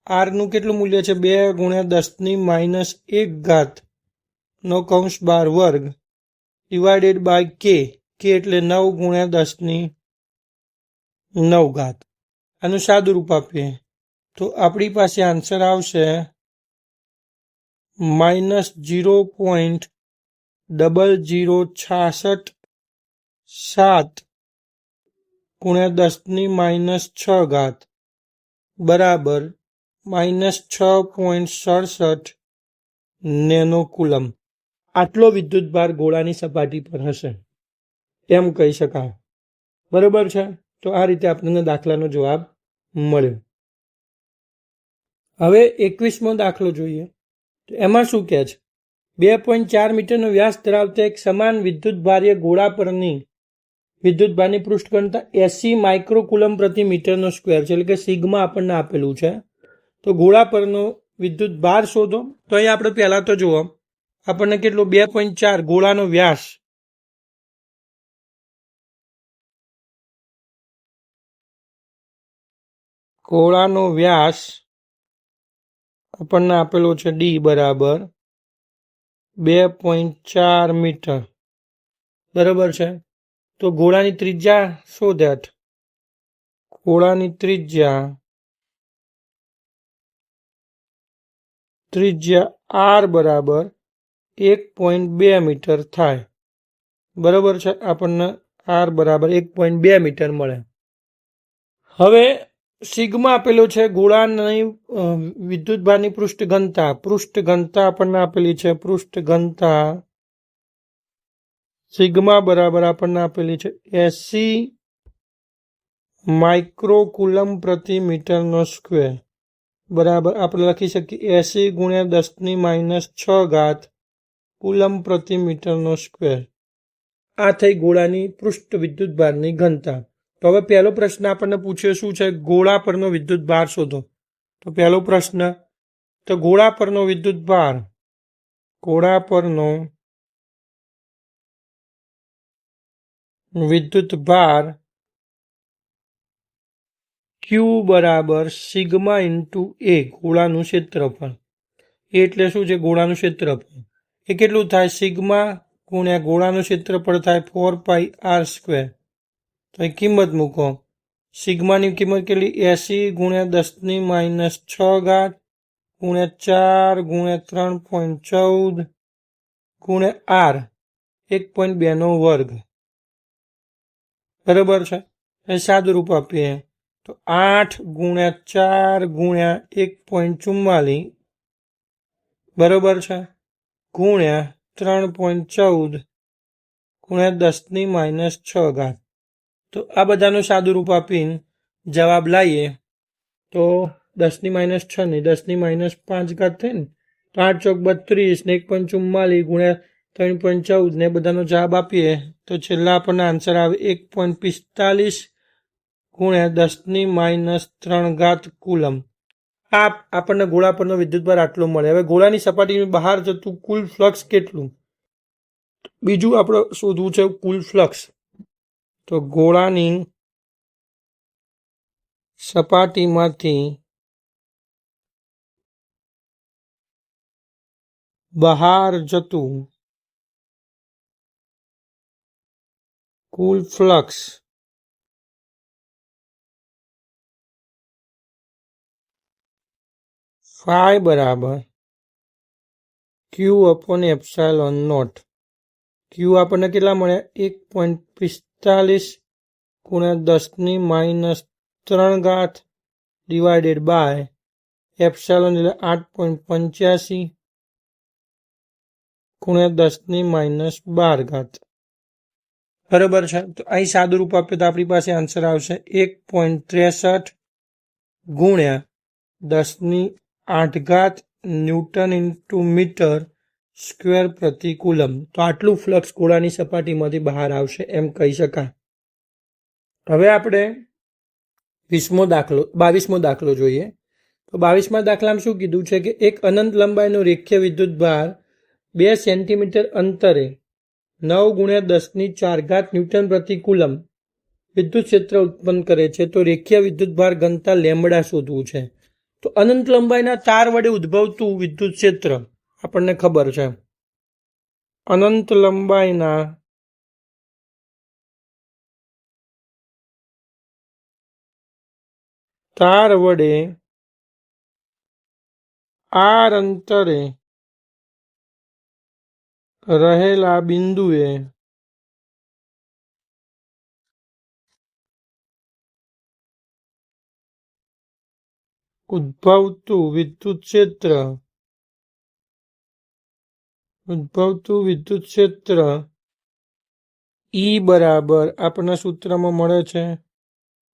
આરનું કેટલું મૂલ્ય છે? 2 ગુણ્યા 10⁻1 નો કૌંસ 12 વર્ગ ડિવાઇડેડ બાય કે એટલે 9 ગુણ્યા 10⁻9. આનું સાદું રૂપ આપીએ તો આપણી પાસે આન્સર આવશે -0.00687 ગુણ્યા 10⁻6 બરાબર -6.67 નેનો કુલમ. આટલો વિદ્યુતભાર ગોળાની સપાટી પર હશે એમ કહી શકાય. બરોબર છે. તો આ રીતે આપણને દાખલાનો જવાબ મળ્યો. હવે 21મો દાખલો જોઈએ. તો એમાં શું કહે છે? 2.4 મીટરનો વ્યાસ ધરાવતા એક સમાન વિદ્યુતભારીય ગોળા પરની વિદ્યુતભારની પૃષ્ઠ ઘનતા 80 માઇક્રોકુલમ પ્રતિ મીટરનો સ્ક્વેર છે, એટલે કે સિગ્મા આપણને આપેલું છે. તો ગોળા પરનો વિદ્યુતભાર શોધો. તો અહીં આપણે પહેલા તો જુઓ આપણને કેટલો 2.4 ગોળાનો વ્યાસ, ગોળાનો વ્યાસ આપણને આપેલો છે ડી બરાબર 2.4 મીટર. બરાબર છે. તો ગોળાની ત્રિજ્યા શોધ્યા. ગોળાની ત્રિજ્યા આર બરાબર 1.2 મીટર થાય. બરાબર છે. આપણને આર બરાબર 1.2 મીટર મળે. હવે સિગ્મા આપેલો છે ગોળાની વિદ્યુતભારની પૃષ્ઠ ઘનતા આપણને આપેલી છે. પૃષ્ઠ ઘનતા સિગ્મા બરાબર આપણને આપેલી છે 80 માઇક્રોકુલમ પ્રતિ મીટરનો સ્ક્વેર બરાબર આપણે લખી શકીએ 80 ગુણ્યા 10⁻6 કુલમ પ્રતિ મીટરનો સ્ક્વેર. આ થઈ ગોળાની પૃષ્ઠ વિદ્યુતભારની ઘનતા. તો હવે પહેલો પ્રશ્ન આપણને પૂછ્યો શું છે? ગોળા પરનો વિદ્યુતભાર શોધો. તો પહેલો પ્રશ્ન, તો ગોળા પરનો વિદ્યુતભાર Q બરાબર સિગ્મા ઇન્ટુ એ, ગોળાનું ક્ષેત્રફળ. એટલે શું છે? ગોળાનું ક્ષેત્રફળ એ કેટલું થાય? સિગ્મા ગુણ્યા ગોળાનું ક્ષેત્રફળ થાય 4πr². તો એ કિંમત મૂકો. સિગ્માની કિંમત કેટલી? 80 ગુણ્યા 10⁻6 ગુણ્યા 4 ગુણ્યા 3.14 ગુણ્યા આર 1.2 નો વર્ગ. બરાબર છે. એ સાદું રૂપ આપીએ તો 8 ગુણ્યા 4 ગુણ્યા 1.44 બરાબર છે ગુણ્યા 3.14 ગુણ્યા 10⁻6. તો આ બધાનું સાદું રૂપ આપીને જવાબ લાવીએ તો 10⁻6 ને 10⁻5 થાય ને, તો 8 ચોક 32 ને 1.44 ગુણ્યા 3.14 ને બધાનો જવાબ આપીએ તો છેલ્લા આપણને આન્સર આવે 1.45 ગુણ્યા 10⁻3 કુલમ. આ આપણને ગોળા પરનો વિદ્યુતભાર આટલો મળે. હવે ગોળાની સપાટીની બહાર જતું કુલ ફ્લક્સ કેટલું? બીજું આપણે શોધવું છે કુલ ફ્લક્સ. તો ગોળાની સપાટીમાંથી બહાર જતું કુલ ફ્લક્સ ફાઈ બરાબર Q/ε0. Q આપણને કેટલા મળ્યા? 1.45 ગુણ્યા 10⁻3 ડિવાઇડેડ બાય એપ્સાઇલોન એટલે 8.85 ગુણ્યા 10⁻12. બરાબર છે. તો અહીં સાદું રૂપ આપીએ તો આપણી પાસે આન્સર આવશે 1.63 ગુણ્યા 10⁸ ન્યૂટન ઇન્ટુ મીટર સ્ક્વેર પ્રતિ કુલમ. તો આટલું ફ્લક્સ ગોળાની સપાટીમાંથી બહાર આવશે એમ કહી શકાય. હવે આપણે 22મો દાખલો જોઈએ. તો 22મા દાખલામાં શું કીધું છે કે એક અનંત લંબાઈનો રેખીય વિદ્યુતભાર 2 સેન્ટીમીટર અંતરે 9 ગુણ્યા 10⁴ ન્યૂટન પ્રતિ કુલમ વિદ્યુત ક્ષેત્ર ઉત્પન્ન કરે છે. તો રેખીય વિદ્યુતભાર ઘનતા લેમ્બડા શોધવું છે. તો અનંત લંબાઈના તાર વડે ઉદ્ભવતું વિદ્યુત ક્ષેત્ર આપણને ખબર છે. અનંત લંબાઈના તાર વડે આર અંતરે રહેલા બિંદુએ ઉદ્ભવતું વિદ્યુત ક્ષેત્ર ઉદ્ભવતું વિદ્યુત ક્ષેત્ર E બરાબર આપણને સૂત્રમાં મળે છે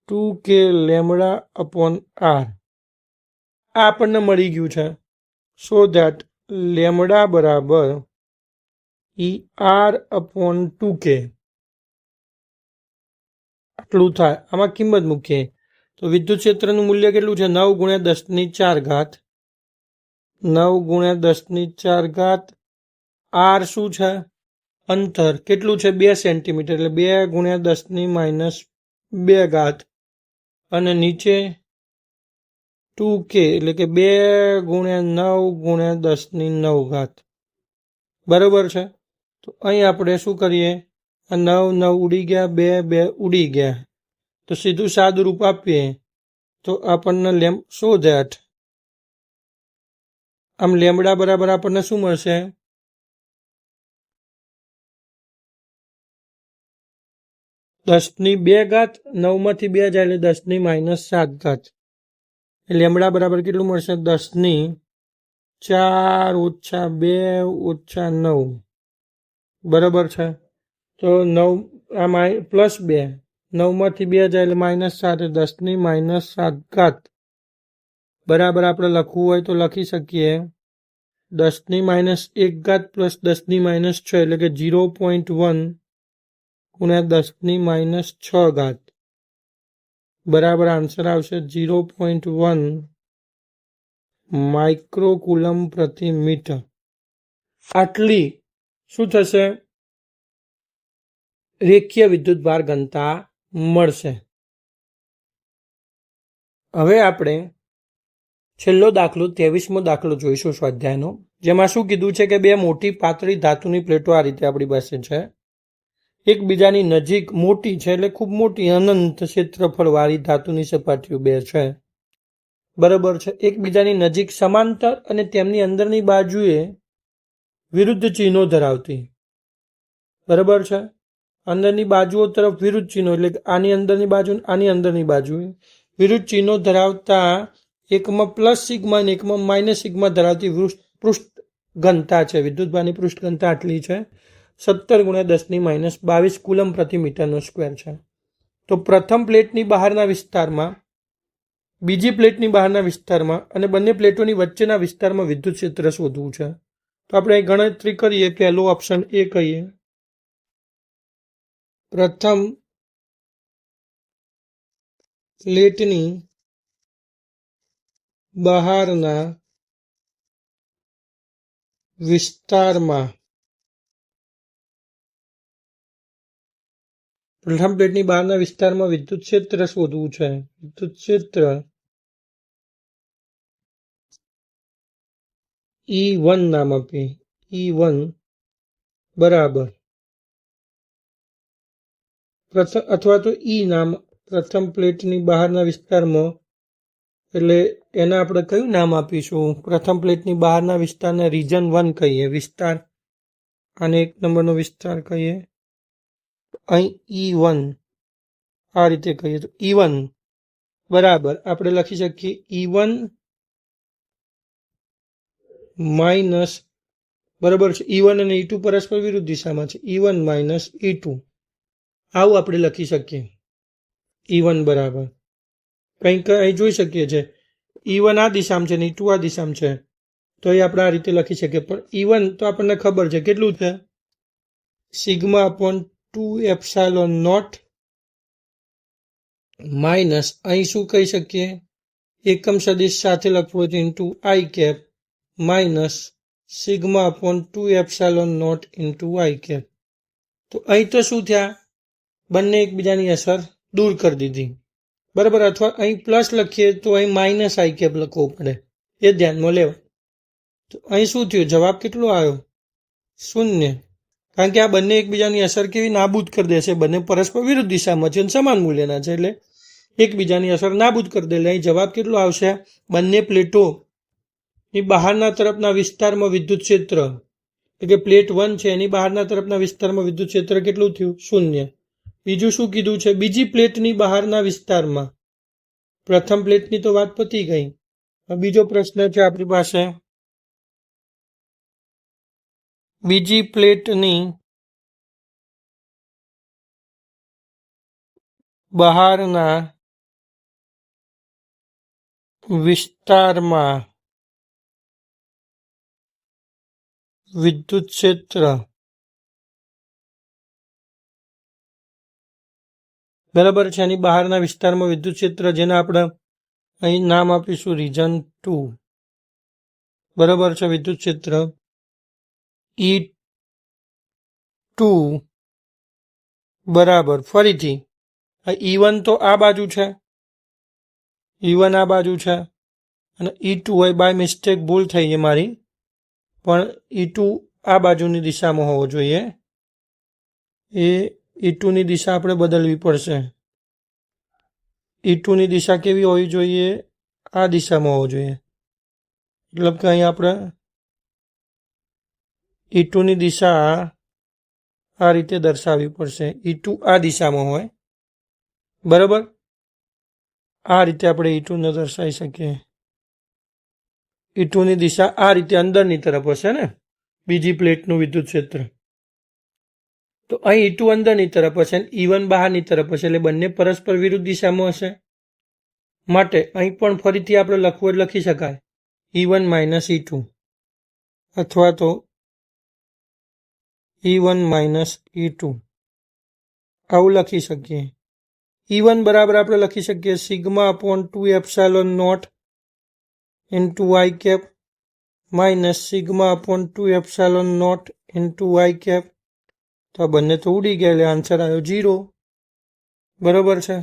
2k લેમડા અપોન r. આ આપણને મળી ગયું છે. સો ધેટ લેમડા બરાબર ER અપોન 2k આટલું થાય. આમાં કિંમત મૂકીએ તો વિદ્યુત ક્ષેત્રનું મૂલ્ય કેટલું છે? 9 ગુણ્યા 10 ની 4 ઘાત. 9 ગુણ્યા 10 ની 4 ઘાત. R શું છે? અંતર કેટલું છે? 2 સેન્ટીમીટર, એટલે 2 ગુણ્યા 10 ની -2 ઘાત. અને નીચે 2k એટલે કે 2 ગુણ્યા 9 ગુણ્યા 10 ની 9 ઘાત. બરાબર છે. તો અહીં આપણે શું કરીએ? આ 9 9 ઉડી ગયા, 2 2 ઉડી ગયા, તો સીધું સાદું રૂપ આપીએ તો આપણને શું ધેટ આમ લેમડા બરાબર આપણને શું મળશે? 10 ની 2 ઘાત. 9 માંથી 2 જાય એટલે 10 ની -7 ઘાત. લેમડા બરાબર કેટલું મળશે? 10 ની 4 ઓછા 2 ઓછા 9. બરાબર છે. તો 9 આ પ્લસ 2, 9 માંથી 2 જાય એટલે -7, 10 ની -7 ઘાત. બરાબર આપણે લખવું હોય તો લખી શકીએ 10 ની -1 ઘાત પ્લસ 10 ની -6 એટલે કે 0.1 ગુણ્યા 10 ની -6 ઘાત. બરાબર આન્સર આવશે 0.1 માઇક્રોકુલમ પ્રતિ મીટર. આટલી શું થશે? રેખીય વિદ્યુતભાર ઘનતા મળશે. હવે આપણે છેલ્લો દાખલો 23મો દાખલો જોઈશું સ્વાધ્યાયનો, જેમાં શું કીધું છે કે બે મોટી પાતળી ધાતુની પ્લેટો આ રીતે આપણી પાસે છે. એકબીજાની નજીક મોટી છે, એટલે ખૂબ મોટી અનંત ક્ષેત્રફળવાળી ધાતુની સપાટીઓ બે છે. બરાબર છે. એકબીજાની નજીક સમાંતર અને તેમની અંદરની બાજુએ વિરુદ્ધ ચિહ્નો ધરાવતી. બરાબર છે. અંદરની બાજુઓ તરફ વિરુદ્ધ ચિહ્નો, એટલે આની અંદરની બાજુ આની અંદરની બાજુએ વિરુદ્ધ ચિહ્નો ધરાવતા એકમાં પ્લસ સિગ્મા અને એકમાં માઇનસ સિગ્મા ધરાવતી પૃષ્ઠ ઘનતા છે. વિદ્યુતભારની પૃષ્ઠ ઘનતા આટલી છે, 17 ગુણ્યા 10 ની -22 કુલમ પ્રતિ મીટરનો સ્ક્વેર છે. તો પ્રથમ પ્લેટની બહારના વિસ્તારમાં, બીજી પ્લેટની બહારના વિસ્તારમાં અને બંને પ્લેટોની વચ્ચેના વિસ્તારમાં વિદ્યુત ક્ષેત્ર શોધવું છે. તો આપણે ગણતરી કરીએ. પહેલો ઓપ્શન એ કહીએ. પ્રથમ પ્લેટની બહારના વિસ્તારમાં, પ્રથમ પ્લેટની બહારના વિસ્તારમાં વિદ્યુત ક્ષેત્ર શોધવું છે. વિદ્યુત ક્ષેત્ર E1 નામ આપીએ. E1 બરાબર અથવા તો E નામ, પ્રથમ પ્લેટની બહારના વિસ્તારમાં, એટલે એને આપણે કયું નામ આપીશું? પ્રથમ પ્લેટની બહારના વિસ્તારને રીજન 1 કહીએ, વિસ્તાર. અને 1 નંબરનો વિસ્તાર કહીએ. અહીં E1 આ રીતે કહીએ તો E1 બરાબર આપણે લખી શકીએ E1 માઇનસ, બરાબર છે, E1 અને E2 પરસ્પર વિરુદ્ધ દિશામાં છે. E1 માઇનસ E2 આવું આપણે લખી શકીએ. E1 બરાબર કંઈક અહીં જોઈ શકીએ છીએ. E1 આ દિશામાં છે ને E2 આ દિશામાં છે, તો એ આપણે આ રીતે લખી શકીએ. પણ E1 તો આપણને ખબર છે કેટલું છે? Sigma upon 2 epsilon naught minus, અહીં શું કહી શકીએ? એકમ સદિશ સાથે લખવું હોય તો × I cap minus sigma upon 2 epsilon naught × I cap. તો અહીં તો શું થયા? બંને એકબીજાની અસર દૂર કરી દીધી. બરાબર. અથવા અહીં પ્લસ લખીએ તો અહીં માઇનસ I કેપ લખવું પડે, એ ધ્યાનમાં લેવા. તો અહીં શું થયું? જવાબ કેટલો આવ્યો? 0. કારણ કે આ બંને એકબીજાની અસર કેવી નાબૂદ કરી દેશે? બંને પરસ્પર વિરુદ્ધ દિશામાં છે અને સમાન મૂલ્યના છે, એટલે એકબીજાની અસર નાબૂદ કરી દે. અહીં જવાબ કેટલો આવશે? બંને પ્લેટોની બહારના તરફના વિસ્તારમાં વિદ્યુત ક્ષેત્ર, એટલે કે પ્લેટ 1 છે એની બહારના તરફના વિસ્તારમાં વિદ્યુત ક્ષેત્ર કેટલું થયું? 0. બીજું શું કીધું છે? બીજી પ્લેટની બહારના વિસ્તારમાં. પ્રથમ પ્લેટની તો વાત પતી ગઈ. બીજો પ્રશ્ન છે આપણી પાસે, બીજી પ્લેટની બહારના વિસ્તારમાં વિદ્યુત ક્ષેત્ર બરાબર છે. એની બહારના વિસ્તારમાં વિદ્યુત ક્ષેત્ર, જેને આપણે અહીં નામ આપીશું રીજન 2. બરાબર છે. વિદ્યુત ક્ષેત્ર E2 બરાબર, ફરીથી E1 તો આ બાજુ છે, E1 આ બાજુ છે, અને E2 હોય બાય મિસ્ટેક ભૂલ થઈ છે મારી, પણ E2 આ બાજુની દિશામાં હોવો જોઈએ. એ E2 ની દિશા આપણે બદલવી પડશે. E2 ની દિશા કેવી હોવી જોઈએ? આ દિશામાં હોવી જોઈએ. મતલબ કે અહીં આપણે E2 ની દિશા આ રીતે દર્શાવવી પડશે. E2 આ દિશામાં હોય, બરાબર. આ રીતે આપણે E2 ને દર્શાવી શકીએ. E2 ની દિશા આ રીતે અંદરની તરફ હશે ને, બીજી પ્લેટનું વિદ્યુત ક્ષેત્ર. તો અહીં E2 અંદરની તરફ હશે અને E1 બહારની તરફ હશે, એટલે બંને પરસ્પર વિરુદ્ધ દિશામાં હશે. માટે અહીં પણ ફરીથી આપણે લખવું લખી શકાય E1 માઇનસ E2, અથવા તો E1 માઇનસ E2 આવું લખી શકીએ. E1 બરાબર આપણે લખી શકીએ sigma upon 2 epsilon naught into I cap minus sigma upon 2 epsilon naught into I cap. તો આ બંને તો ઉડી ગયા, એટલે આન્સર આવ્યો 0. બરાબર છે.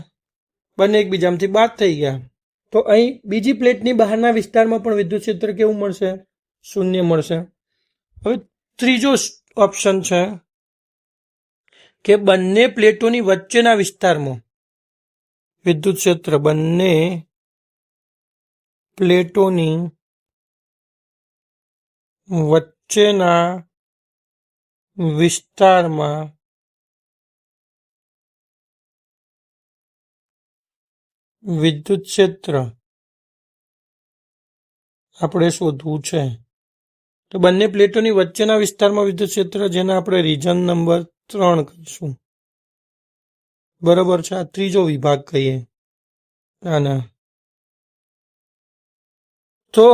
બંને એકબીજામાંથી બાદ થઈ ગયા. તો અહીં બીજી પ્લેટની બહારના વિસ્તારમાં પણ વિદ્યુત ક્ષેત્ર કેવું મળશે? 0 મળશે. હવે ત્રીજો ઓપ્શન છે કે બંને પ્લેટોની વચ્ચેના વિસ્તારમાં વિદ્યુત ક્ષેત્ર, બંને પ્લેટોની વચ્ચેના વિસ્તારમાં વિદ્યુત ક્ષેત્ર આપણે શોધવું છે. તો બંને પ્લેટોની વચ્ચેના વિસ્તારમાં વિદ્યુત ક્ષેત્ર, જેને આપણે રીજન નંબર 3 કહીશું. બરાબર છે. આ ત્રીજો વિભાગ કહીએ આના. તો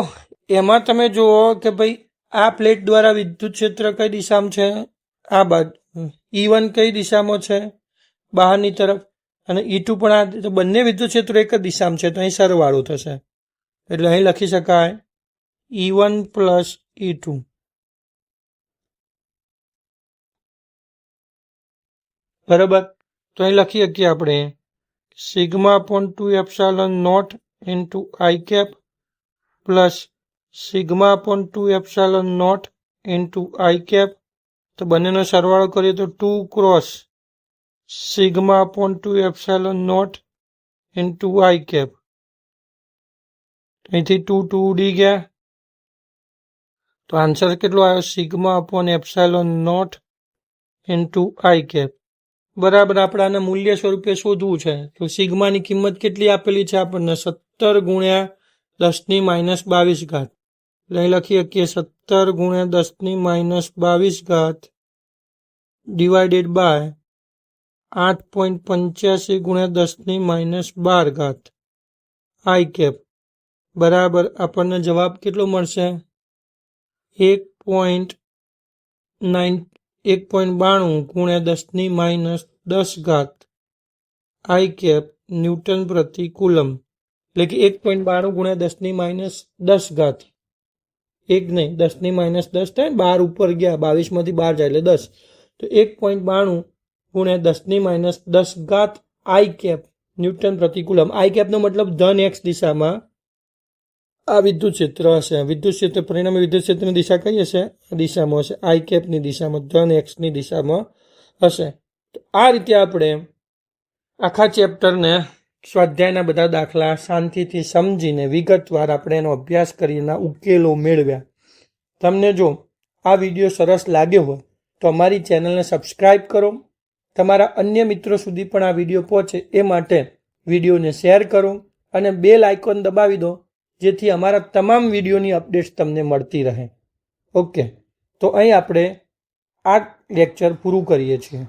એમાં તમે જુઓ કે ભાઈ આ પ્લેટ દ્વારા વિદ્યુત ક્ષેત્ર કઈ દિશામાં છે? આ બાજુ. E1 કઈ દિશામાં છે? બહારની તરફ. અને E2 પણ આ. તો બંને વિદ્યુત ક્ષેત્રો એક જ દિશામાં છે, તો અહીં સરવાળો થશે. એટલે અહીં લખી શકાય E1 પ્લસ E2. બરાબર. તો અહીં લખી શકીએ આપણે sigma upon 2 epsilon naught into I cap plus sigma upon 2 epsilon naught into I cap. તો બંનેનો સરવાળો કરીએ તો 2 cross sigma upon 2 epsilon naught into I cap. અહીંથી 2 ઉડી ગયા. તો આન્સર કેટલો આવ્યો? Sigma upon epsilon naught into I cap. બરાબર. આપણે આના મૂલ્ય સ્વરૂપે શોધવું છે. તો સિગ્માની કિંમત કેટલી આપેલી છે આપણને? 17 ગુણ્યા 10 ની માઇનસ 22 ઘાત. એટલે અહીં લખી શકીએ 17 ગુણ્યા 10 ની માઇનસ 22 ઘાત ડિવાઇડેડ બાય 8.85 ગુણ્યા 10 ની માઇનસ 12 ઘાત I કેપ. બરાબર. આપણને જવાબ કેટલો મળશે? 1.92 ગુણ્યા 10 ની માઇનસ 10 ઘાત I કેપ ન્યૂટન પ્રતિ કુલમ. એટલે કે 1.92 ગુણ્યા 10 ની માઇનસ 10 ઘાત. 1 નહીં, 10 ની માઇનસ 10 થાય, 12 ઉપર ગયા, 22 માંથી 12 જાય એટલે 10. તો 1.92 ગુણ્યા 10 ની માઇનસ 10 ઘાત I કેપ ન્યૂટન પ્રતિ કુલમ. I કેપનો મતલબ ધન x દિશામાં આ વિદ્યુત ક્ષેત્ર હશે. વિદ્યુત ક્ષેત્ર પરિણામે વિદ્યુત ક્ષેત્રની દિશા કઈ હશે? આ દિશામાં હશે. I કેપની દિશામાં, ધન x ની દિશામાં હશે. તો આ રીતે આપણે આખા ચેપ્ટરને સ્વાધ્યાયના બધા દાખલા શાંતિથી સમજીને વિગતવાર આપણે એનો અભ્યાસ કરીને ઉકેલો મેળવ્યા. તમને જો આ વિડીયો સરસ લાગ્યો હોય તો અમારી ચેનલને સબસ્ક્રાઈબ કરો. તમારા અન્ય મિત્રો સુધી પણ આ વિડીયો પહોંચે એ માટે વિડીયોને શેર કરો અને બેલ આઇકોન દબાવી દો, જેથી અમારા તમામ વિડીયોની અપડેટ્સ તમને મળતી રહે. ઓકે, તો અહીં આપણે આ લેક્ચર પૂરું કરીએ છીએ.